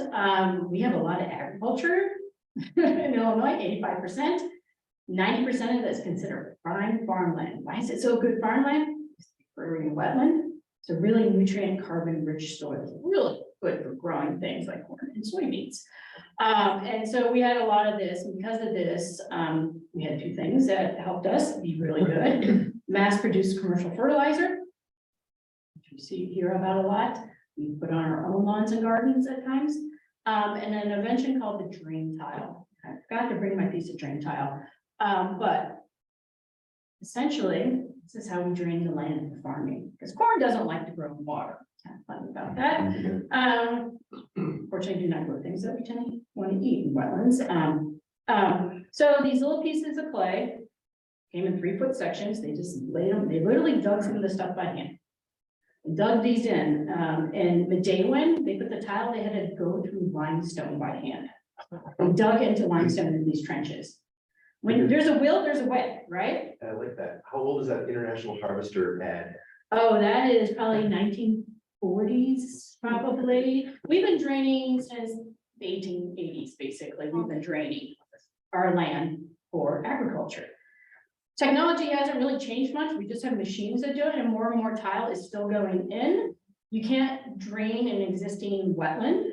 we have a lot of agriculture in Illinois, 85%. 90% of it is considered prime farmland. Why is it so good farmland? For wetland. It's a really nutrient carbon rich soil, really good for growing things like corn and soybeans. And so we had a lot of this, and because of this, we had two things that helped us be really good. Mass produced commercial fertilizer, which we see hear about a lot. We put on our own lawns and gardens at times. And an invention called the drain tile. I forgot to bring my piece of drain tile. But essentially, this is how we drain the land for farming, because corn doesn't like to grow in water. Kind of fun about that. Fortunately, do not grow things that we tend to want to eat in wetlands. So these little pieces of clay came in 3-foot sections. They just laid them, they literally dug some of the stuff by hand. Dug these in, and Medaywen, they put the tile, they had to go through limestone by hand. They dug into limestone in these trenches. When there's a will, there's a way, right? I like that. How old is that International Harvester ad? Oh, that is probably 1940s, probably. We've been draining since the 1880s, basically. We've been draining our land for agriculture. Technology hasn't really changed much. We just have machines that do it, and more tile is still going in. You can't drain an existing wetland.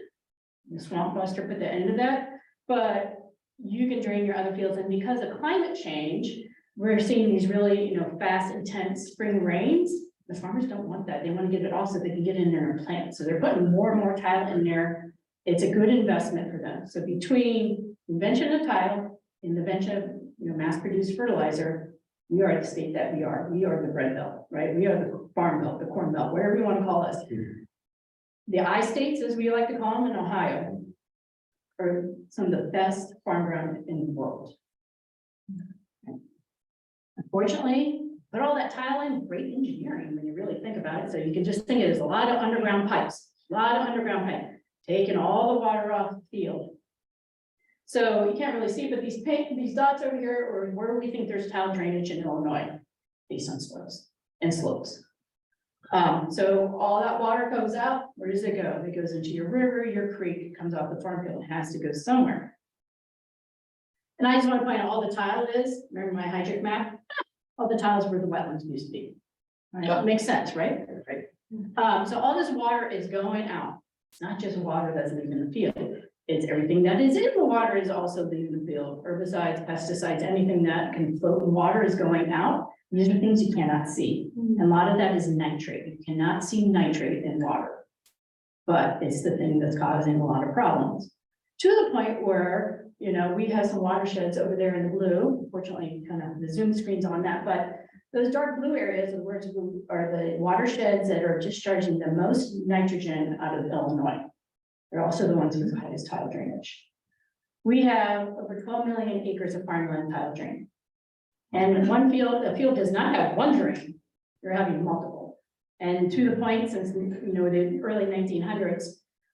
The swamp buster put the end of that, but you can drain your other fields. And because of climate change, we're seeing these really, fast, intense spring rains. The farmers don't want that. They want to get it off so they can get in there and plant. So they're putting more and more tile in there. It's a good investment for them. So between invention of tile and the invention of mass-produced fertilizer, we are the state that we are. We are the bread belt, right? We are the farm belt, the corn belt, whatever you want to call us. The I states, as we like to call them in Ohio, are some of the best farm ground in the world. Unfortunately, put all that tile in, great engineering when you really think about it. So you can just think it as a lot of underground pipes, taking all the water off the field. So you can't really see, but these dots over here are where we think there's tile drainage in Illinois, based on slopes and slopes. So all that water goes out. Where does it go? It goes into your river, your creek, it comes off the farm field, it has to go somewhere. And I just want to point out all the tile is, remember my hydric map? All the tiles where the wetlands used to be. All right, makes sense, right? Right. So all this water is going out. It's not just water that's leaving the field. It's everything that is in the water is also leaving the field. Herbicides, pesticides, anything that can float in water is going out. These are things you cannot see. And a lot of that is nitrate. You cannot see nitrate in water, but it's the thing that's causing a lot of problems. To the point where, we have some watersheds over there in the blue. Unfortunately, kind of the zoom screen's on that, but those dark blue areas are the watersheds that are discharging the most nitrogen out of Illinois. They're also the ones with the highest tile drainage. We have over 12 million acres of farmland tile drain. And one field, a field does not have one drain, you're having multiple. And to the point, since the early 1900s,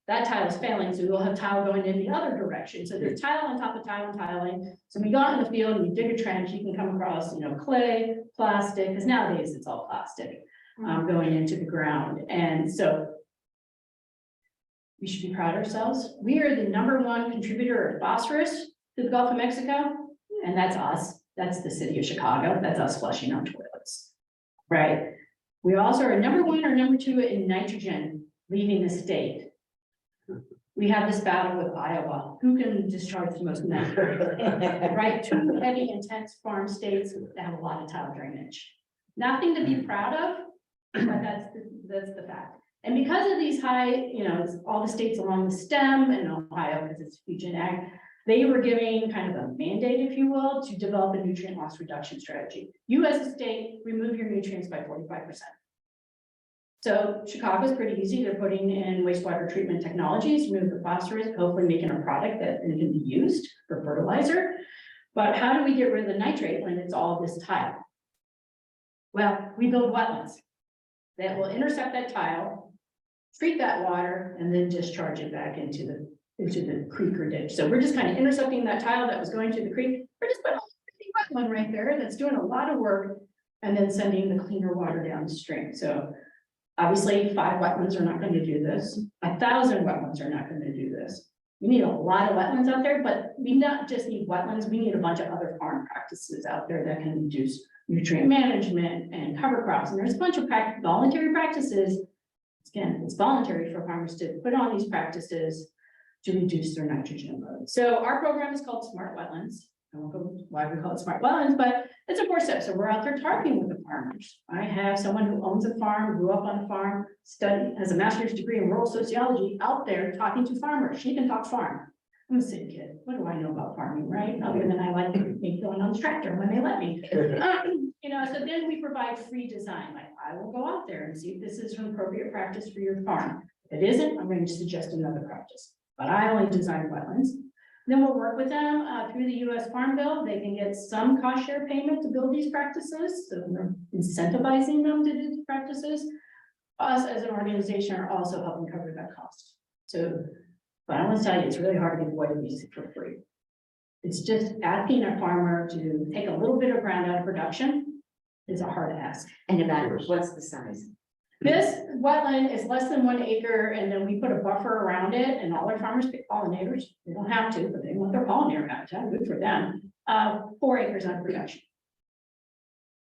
that tile is failing, so we'll have tile going in the other direction. So there's tile on top of tile and tiling. So we go out in the field and you dig a trench, you can come across, clay, plastic, because nowadays it's all plastic going into the ground. And so we should be proud of ourselves. We are the #1 contributor of phosphorus to the Gulf of Mexico, and that's us. That's the city of Chicago. That's us flushing our toilets, right? We also are #1 or #2 in nitrogen leaving the state. We have this battle with Iowa. Who can discharge the most nitrogen? Right? 2 heavy, intense farm states that have a lot of tile drainage. Nothing to be proud of, but that's the fact. And because of these high, all the states along the stem and Ohio, because it's huge in ag, they were giving kind of a mandate, if you will, to develop a nutrient loss reduction strategy. You as a state, remove your nutrients by 45%. So Chicago's pretty easy. They're putting in wastewater treatment technologies, remove the phosphorus, hopefully making a product that can be used for fertilizer. But how do we get rid of the nitrate when it's all this tile? Well, we build wetlands that will intercept that tile, treat that water, and then discharge it back into the creek or ditch. So we're just kind of intercepting that tile that was going to the creek. We're just putting a wetland right there that's doing a lot of work and then sending the cleaner water downstream. So Obviously, 5 wetlands are not going to do this. 1,000 wetlands are not going to do this. We need a lot of wetlands out there, but we not just need wetlands, we need a bunch of other farm practices out there that can reduce nutrient management and cover crops. And there's a bunch of voluntary practices. Again, it's voluntary for farmers to put on these practices to reduce their nitrogen load. So our program is called Smart Wetlands. I won't go why we call it Smart Wetlands, but it's a 4-step. So we're out there talking with the farmers. I have someone who owns a farm, grew up on a farm, has a master's degree in rural sociology out there talking to farmers. She can talk farm. I'm a city kid. What do I know about farming, right? Other than I like going on the tractor when they let me. You know, so then we provide free design. Like I will go out there and see if this is an appropriate practice for your farm. If it isn't, I'm going to suggest another practice. But I only design wetlands. Then we'll work with them through the U.S. Farm Bill. They can get some cost share payment to build these practices. So we're incentivizing them to do these practices. Us as an organization are also helping cover that cost. So, but I want to tell you, it's really hard to give away these for free. It's just asking a farmer to take a little bit of ground out of production is a hard ask. And about what's the size? This wetland is less than 1 acre, and then we put a buffer around it, and all our farmers pick pollinators. They don't have to, but they want their pollinator habitat, good for them. 4 acres on production.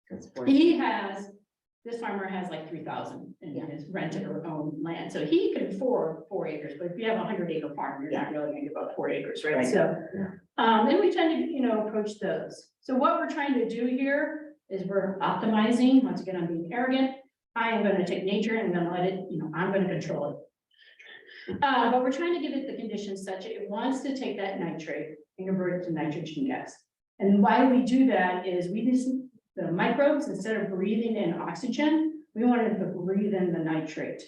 That's 4. This farmer has like 3,000 in his rented or owned land, so he can afford 4 acres, but if you have a 100-acre farm, you're not really gonna give up 4 acres, right? So, and we tend to, approach those. So what we're trying to do here is we're optimizing. Once again, I'm being arrogant. I am going to take nature and I'm going to let it, I'm going to control it. But we're trying to give it the conditions such that it wants to take that nitrate and convert it to nitrogen gas. And why we do that is we use the microbes, instead of breathing in oxygen, we wanted to breathe in the nitrate.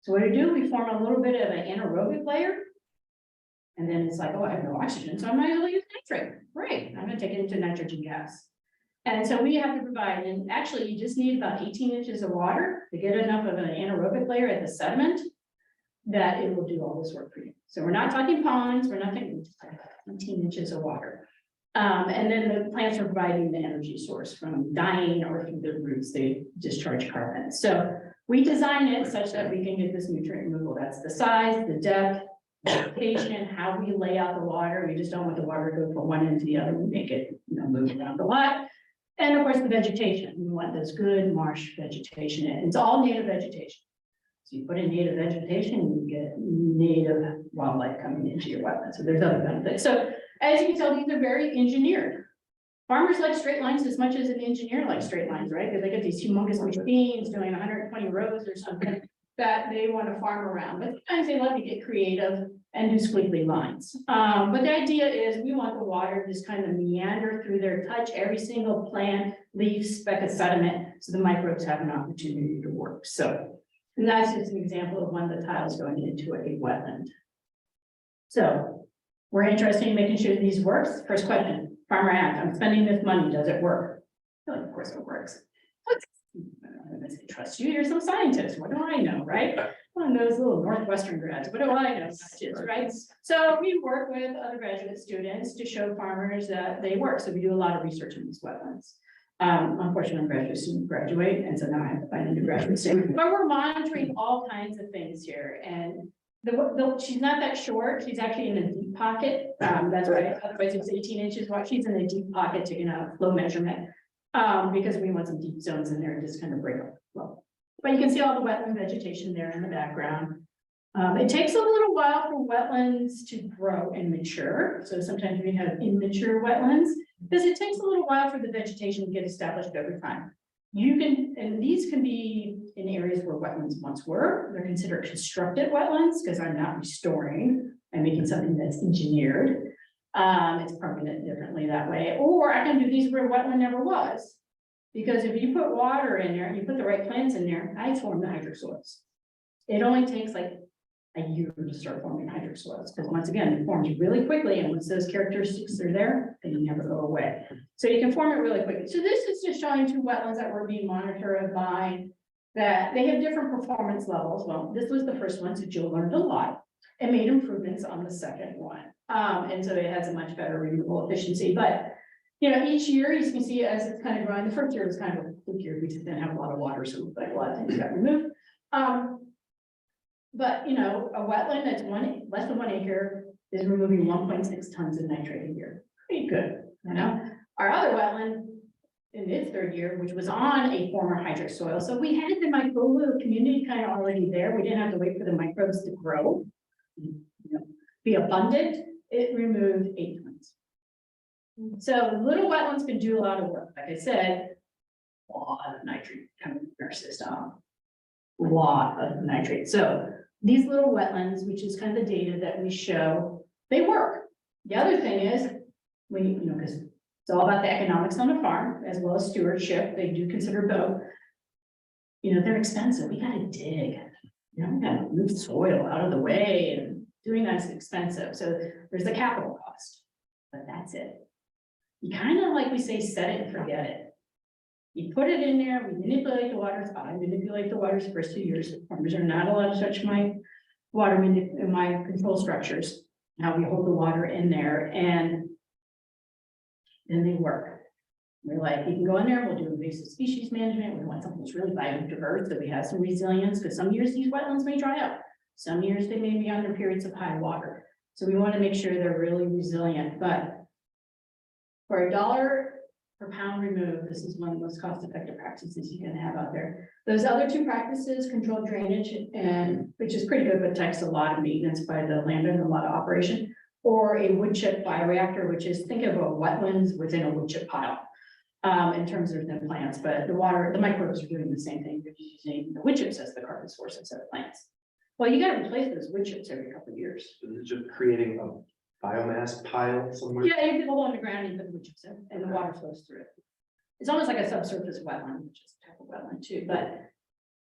So what do? We form a little bit of an anaerobic layer. And then it's like, oh, I have no oxygen, so I'm not going to use nitrate. Great, I'm going to take it into nitrogen gas. And so we have to provide, and actually you just need about 18 inches of water to get enough of an anaerobic layer at the sediment that it will do all this work for you. So we're not talking ponds, we're not talking 18 inches of water. And then the plants are providing the energy source from dying or through the roots, they discharge carbon. So we design it such that we can get this nutrient removal. That's the size, the depth, the location, how we lay out the water. We just don't want the water to go from one end to the other. We make it move around a lot. And of course, the vegetation, we want this good marsh vegetation in. It's all native vegetation. So you put in native vegetation, you get native wildlife coming into your wetland. So there's other benefits. So as you can tell, these are very engineered. Farmers like straight lines as much as an engineer likes straight lines, right? Because they get these humongous machines doing 120 rows or something that they want to farm around. But sometimes they let me get creative and do squiggly lines. But the idea is we want the water just kind of meander through there, touch every single plant, leaf, speck of sediment, so the microbes have an opportunity to work. So, and that's just an example of one of the tiles going into a wetland. So we're interested in making sure these works. First question, Farmer Act, I'm spending this money, does it work? Well, of course it works. I'm going to trust you, you're some scientist, what do I know, right? One of those little Northwestern grads, what do I know, right? So we work with other graduate students to show farmers that they work. So we do a lot of research in these wetlands. Unfortunately, graduate students graduate, and so now I have to find a new graduate student. But we're monitoring all kinds of things here, and she's not that short. She's actually in a deep pocket. That's right. Otherwise, it's 18 inches wide. She's in a deep pocket taking a flow measurement because we want some deep zones in there and just kind of break up flow. But you can see all the wetland vegetation there in the background. It takes a little while for wetlands to grow and mature. So sometimes we have immature wetlands because it takes a little while for the vegetation to get established over time. And these can be in areas where wetlands once were. They're considered constructed wetlands because I'm not restoring. I'm making something that's engineered. It's permanent differently that way. Or I can do these where wetland never was. Because if you put water in there and you put the right plants in there, I form the hydrosoils. It only takes like a year to start forming hydrosoils because once again, it forms really quickly. And once those characteristics are there, they never go away. So you can form it really quickly. So this is just showing 2 wetlands that were being monitored by that they have different performance levels. Well, this was the first one, so Jill learned a lot and made improvements on the second one. And so it has a much better renewable efficiency. But each year, as you can see, as it's kind of growing, the first year was kind of a fluke year. We just didn't have a lot of water, so like a lot of things got removed. But, you know, a wetland that's less than 1 acre is removing 1.6 tons of nitrate a year. Pretty good, you know? Our other wetland in its 3rd year, which was on a former hydric soil, so we had the microbial community kind of already there. We didn't have to wait for the microbes to grow, you know, be abundant. It removed 8 tons. So little wetlands can do a lot of work. Like I said, a lot of nitrate coming in our system. A lot of nitrate. So these little wetlands, which is kind of the data that we show, they work. The other thing is, you know, because it's all about the economics on the farm as well as stewardship. They do consider both. You know, they're expensive. We gotta dig. You know, we gotta move soil out of the way, and doing that is expensive. So there's the capital cost, but that's it. You kind of, like we say, set it and forget it. You put it in there, we manipulate the waters. I manipulate the waters the first 2 years. Farmers are not allowed to touch my water in my control structures. Now we hold the water in there, and then they work. We're like, you can go in there, we'll do invasive species management. We want something that's really biodiverse, that we have some resilience, because some years these wetlands may dry up. Some years they may be under periods of high water. So we want to make sure they're really resilient. But for $1 per pound removed, this is one of the most cost-effective practices you can have out there. Those other 2 practices, controlled drainage, and which is pretty good, but takes a lot of maintenance by the landowner, a lot of operation, or a wood chip bioreactor, which is, think of a wetlands within a wood chip pile. In terms of the plants, but the microbes are doing the same thing. They're using the wood chips as the carbon source instead of plants. Well, you got to replace those wood chips every couple of years. Is it just creating a biomass pile somewhere? Yeah, you can hold on the ground and put the wood chips in, and the water flows through it. It's almost like a subsurface wetland, which is a type of wetland too, but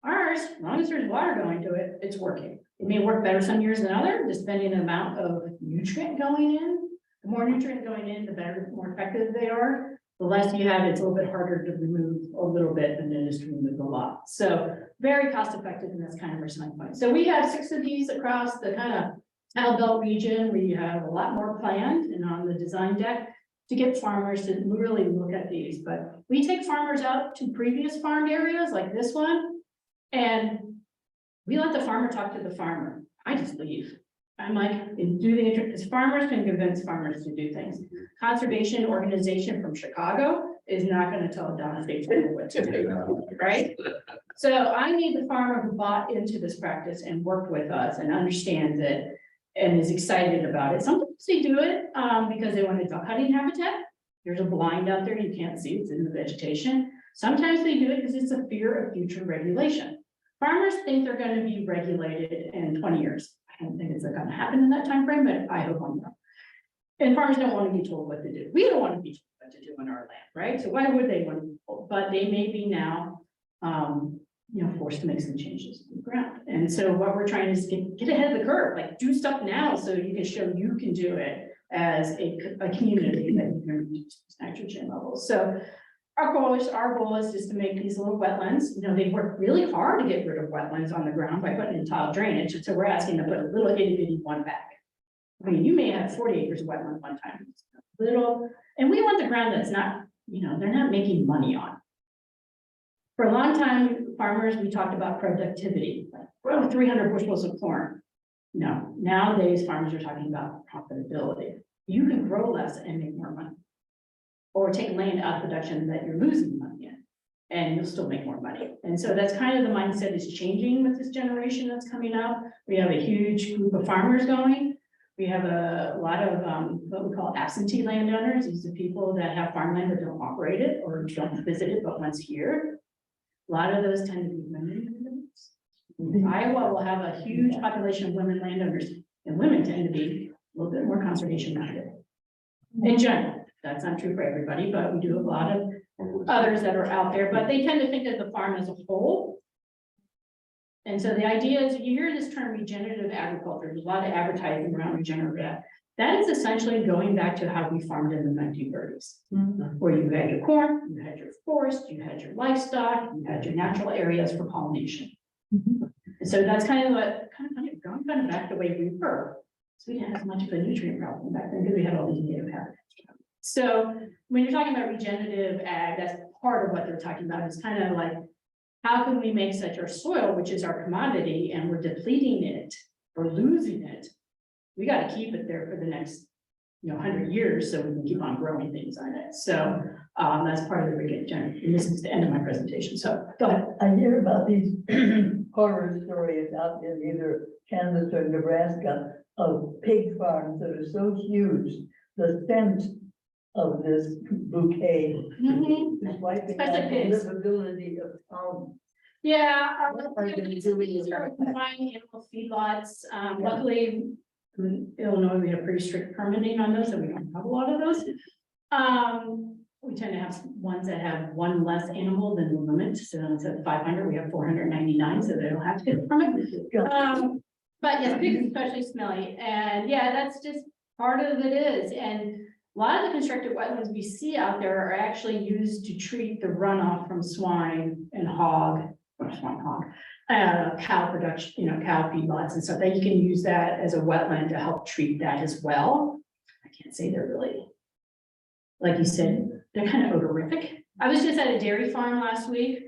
ours, as long as there's water going to it, it's working. It may work better some years than others, just depending on the amount of nutrient going in. The more nutrient going in, the better, the more effective they are. The less you have, it's a little bit harder to remove a little bit than it is to remove a lot. So very cost effective, and that's kind of our starting point. So we have 6 of these across the kind of Tile Belt region. We have a lot more planned and on the design deck to get farmers to really look at these. But we take farmers out to previous farmed areas like this one, and we let the farmer talk to the farmer. I just leave. I'm like, because farmers can convince farmers to do things. Conservation organization from Chicago is not going to tell Donna State what to do, right? So I need the farmer who bought into this practice and worked with us and understands it and is excited about it. Sometimes they do it because they want a duck hunting habitat. There's a blind out there, you can't see, it's in the vegetation. Sometimes they do it because it's a fear of future regulation. Farmers think they're going to be regulated in 20 years. I don't think it's going to happen in that time frame, but I hope I'm wrong. And farmers don't want to be told what to do. We don't want to be told what to do in our land, right? So why would they want to be told? But they may be now, you know, forced to make some changes on the ground. And so what we're trying is get ahead of the curve, like do stuff now so you can show you can do it as a community that you can reduce nitrogen levels. So our goal is just to make these little wetlands, you know, they work really hard to get rid of wetlands on the ground by putting in tile drainage. And so we're asking to put a little itty bitty one back. I mean, you may have 40 acres of wetland one time, little, and we want the ground that's not, you know, they're not making money on. For a long time, farmers, we talked about productivity, like grow 300 bushels of corn. No, nowadays farmers are talking about profitability. You can grow less and make more money. Or take land out of production that you're losing money in, and you'll still make more money. And so that's kind of the mindset is changing with this generation that's coming up. We have a huge group of farmers going. We have a lot of what we call absentee landowners. These are people that have farmland but don't operate it or don't visit it but once a year. A lot of those tend to be women. Iowa will have a huge population of women landowners, and women tend to be a little bit more conservation minded in general. That's not true for everybody, but we do have a lot of others that are out there, but they tend to think of the farm as a whole. And so the idea is, you hear this term regenerative agriculture, there's a lot of advertising around regenerative. That is essentially going back to how we farmed in the 1930s, where you had your corn, you had your forest, you had your livestock, you had your natural areas for pollination. And so that's kind of what, going kind of back the way we were. So we didn't have as much of a nutrient problem back then because we had all these native habitats. So when you're talking about regenerative ag, that's part of what they're talking about. It's kind of like how can we make such our soil, which is our commodity, and we're depleting it or losing it? We gotta keep it there for the next, 100 years, so we can keep on growing things on it. So, that's part of the big agenda. And this is the end of my presentation, so go ahead. I hear about these horror stories out in either Kansas or Nebraska of pig farms that are so huge. The scent of this bouquet Mhm. is wiping Especially out the pigs. livability of town. Yeah, What are they doing these are about that? combined animal feedlots. Luckily, in Illinois, we have pretty strict permitting on those, so we don't have a lot of those. We tend to have ones that have one less animal than the limit, so instead of 500, we have 499, so they don't have to get a permit. But yes, pigs especially smelly, and yeah, that's just part of it is, and a lot of the constructed wetlands we see out there are actually used to treat the runoff from swine and hog, or swine hog, cow production, cow feedlots and stuff, that you can use that as a wetland to help treat that as well. I can't say they're really, like you said, they're kind of odorific. I was just at a dairy farm last week.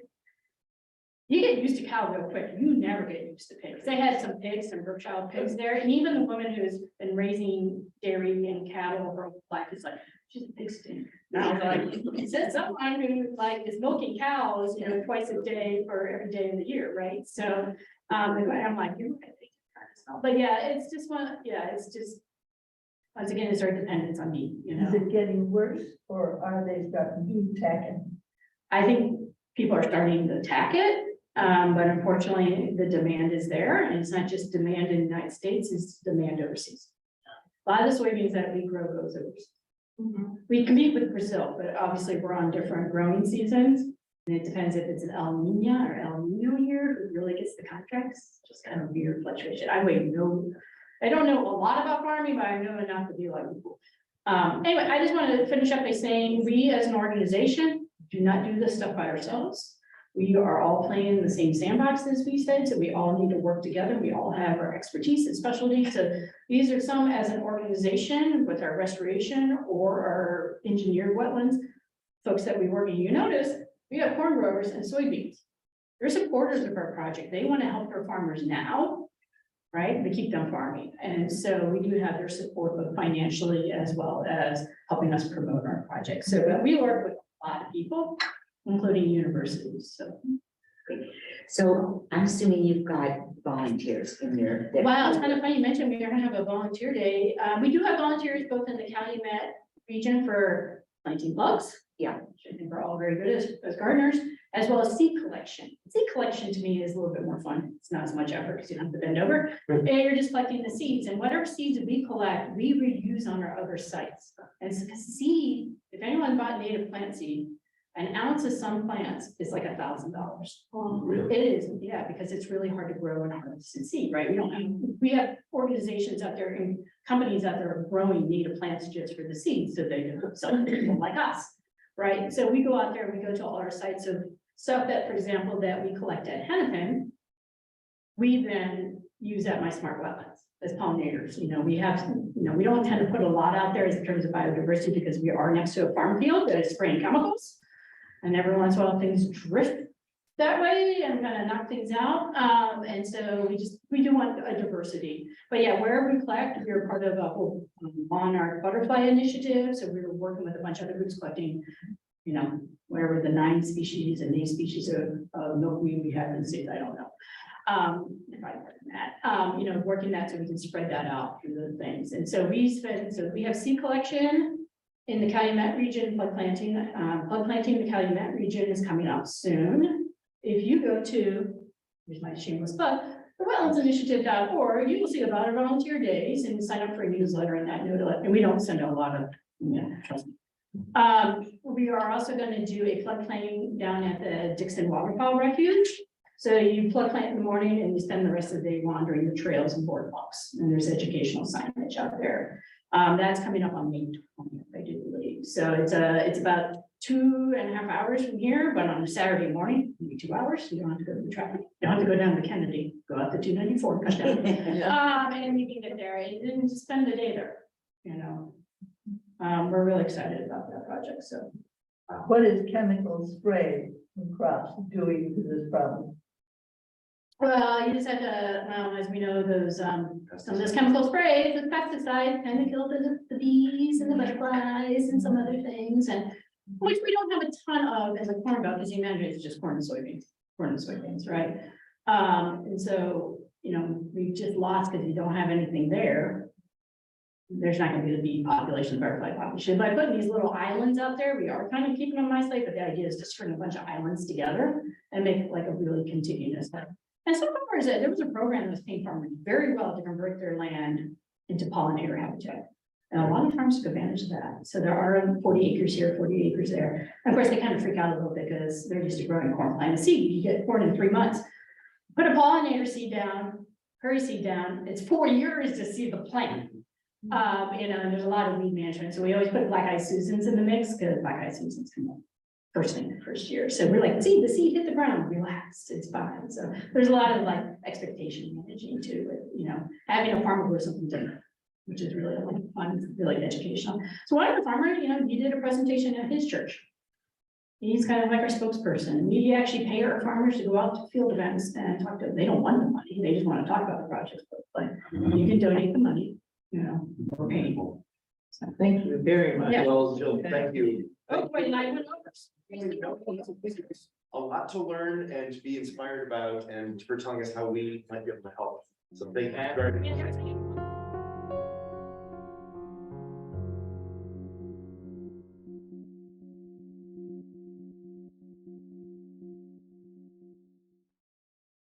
You get used to cow real quick. You never get used to pigs. They had some pigs, some Berkshire pigs there, and even the woman who's been raising dairy and cattle her whole life is like, she's a pig stinker. And I was like, is that someone who like is milking cows, twice a day for every day of the year, right? So, and I'm like, you're right. But yeah, it's just it's just, once again, it's our dependence on meat, Is it getting worse or are they starting to attack it? I think people are starting to attack it. But unfortunately, the demand is there, and it's not just demand in the United States, it's demand overseas. A lot of the soybeans that we grow goes overseas. We compete with Brazil, but obviously we're on different growing seasons. And it depends if it's an El Nino or El Nino year, who really gets the contracts, just kind of weird fluctuation. I don't know a lot about farming, but I know enough to be like, anyway, I just wanted to finish up by saying, we as an organization do not do this stuff by ourselves. We are all playing in the same sandbox, as we said, so we all need to work together. We all have our expertise and specialties. So these are some as an organization with our restoration or our engineered wetlands, folks that we work in. You notice we have corn growers and soybeans. They're supporters of our project. They want to help their farmers now, right? To keep them farming. And so we do have their support, both financially as well as helping us promote our project. So we work with a lot of people, including universities, so. So I'm assuming you've got volunteers in there. Wow, it's kind of funny you mentioned we're gonna have a volunteer day. We do have volunteers both in the Calumet region for planting bugs. Yeah, which I think we're all very good as gardeners, as well as seed collection. Seed collection to me is a little bit more fun. It's not as much effort because you don't have to bend over. And you're just collecting the seeds, and whatever seeds we collect, we reuse on our other sites. And so seed, if anyone bought native plant seed, an ounce of some plants is like $1,000. Really? It is, yeah, because it's really hard to grow and harvest and seed, right? We have organizations out there and companies out there are growing native plants just for the seeds, so they can sell to people like us, right? So we go out there and we go to all our sites of stuff that, for example, that we collect at Hennepin, we then use at My Smart Wetlands as pollinators. We have, we don't tend to put a lot out there in terms of biodiversity because we are next to a farm field that is spraying chemicals. And every once in a while things drift that way and kind of knock things out. And so we do want a diversity. But yeah, wherever we collect, we're part of a whole monarch butterfly initiative. So we were working with a bunch of other groups collecting, whatever the 9 species and 8 species of milkweed we have in the state, I don't know. If I learned that, working that so we can spread that out through the things. And so we have seed collection in the Calumet region, plug planting in the Calumet region is coming up soon. If you go to, here's my shameless plug, the wetlandsinitiative.org, you will see about our volunteer days and sign up for a newsletter in that newsletter. And we don't send out a lot of, trust me. We are also going to do a floodplain down at the Dixon Waterfowl Refuge. So you flood plant in the morning and you spend the rest of the day wandering the trails and boardwalks. And there's educational signage out there. That's coming up on May 20th, I do believe. So it's about 2.5 hours from here, but on a Saturday morning, maybe 2 hours. You don't have to go to the traffic. You don't have to go down to Kennedy, go out the 294, cut down. And you can get there and then just spend the day there, We're really excited about that project, so. What is chemical spray? across doing to this problem? Well, you just had to, as we know, those, some of those chemical sprays with pesticides kind of kill the bees and the butterflies and some other things, and which we don't have a ton of as a corn belt, because you imagine it's just corn and soybeans, right? And so, we've just lost because you don't have anything there. There's not gonna be the bee population, butterfly population. By putting these little islands out there, we are kind of keeping them isolated, but the idea is to string a bunch of islands together and make it like a really contiguous thing. And some farmers, there was a program that was paying farmers very well to convert their land into pollinator habitat. And a lot of farms took advantage of that. So there are 40 acres here, 40 acres there. And of course, they kind of freak out a little bit because they're used to growing corn, plant a seed. You get corn in 3 months. Put a pollinator seed down, hurry seed down, it's 4 years to see the plant. And there's a lot of weed management. So we always put black-eyed Susans in the mix because black-eyed Susans come up first thing the first year. So we're like, see, the seed hit the ground, relax, it's fine. So there's a lot of like expectation managing too, with, having a farmer grow something different, which is really fun, really educational. So one of the farmers, he did a presentation at his church. He's kind of like our spokesperson. We actually pay our farmers to go out to field events and talk to them. They don't want the money. They just want to talk about the projects. But you can donate the money, we're paying. So, Thank you very much. Yeah. Well, Jill, thank you. oh, wait, and I went over. A lot to learn and to be inspired about, and for telling us how we might be able to help. So thank you very much.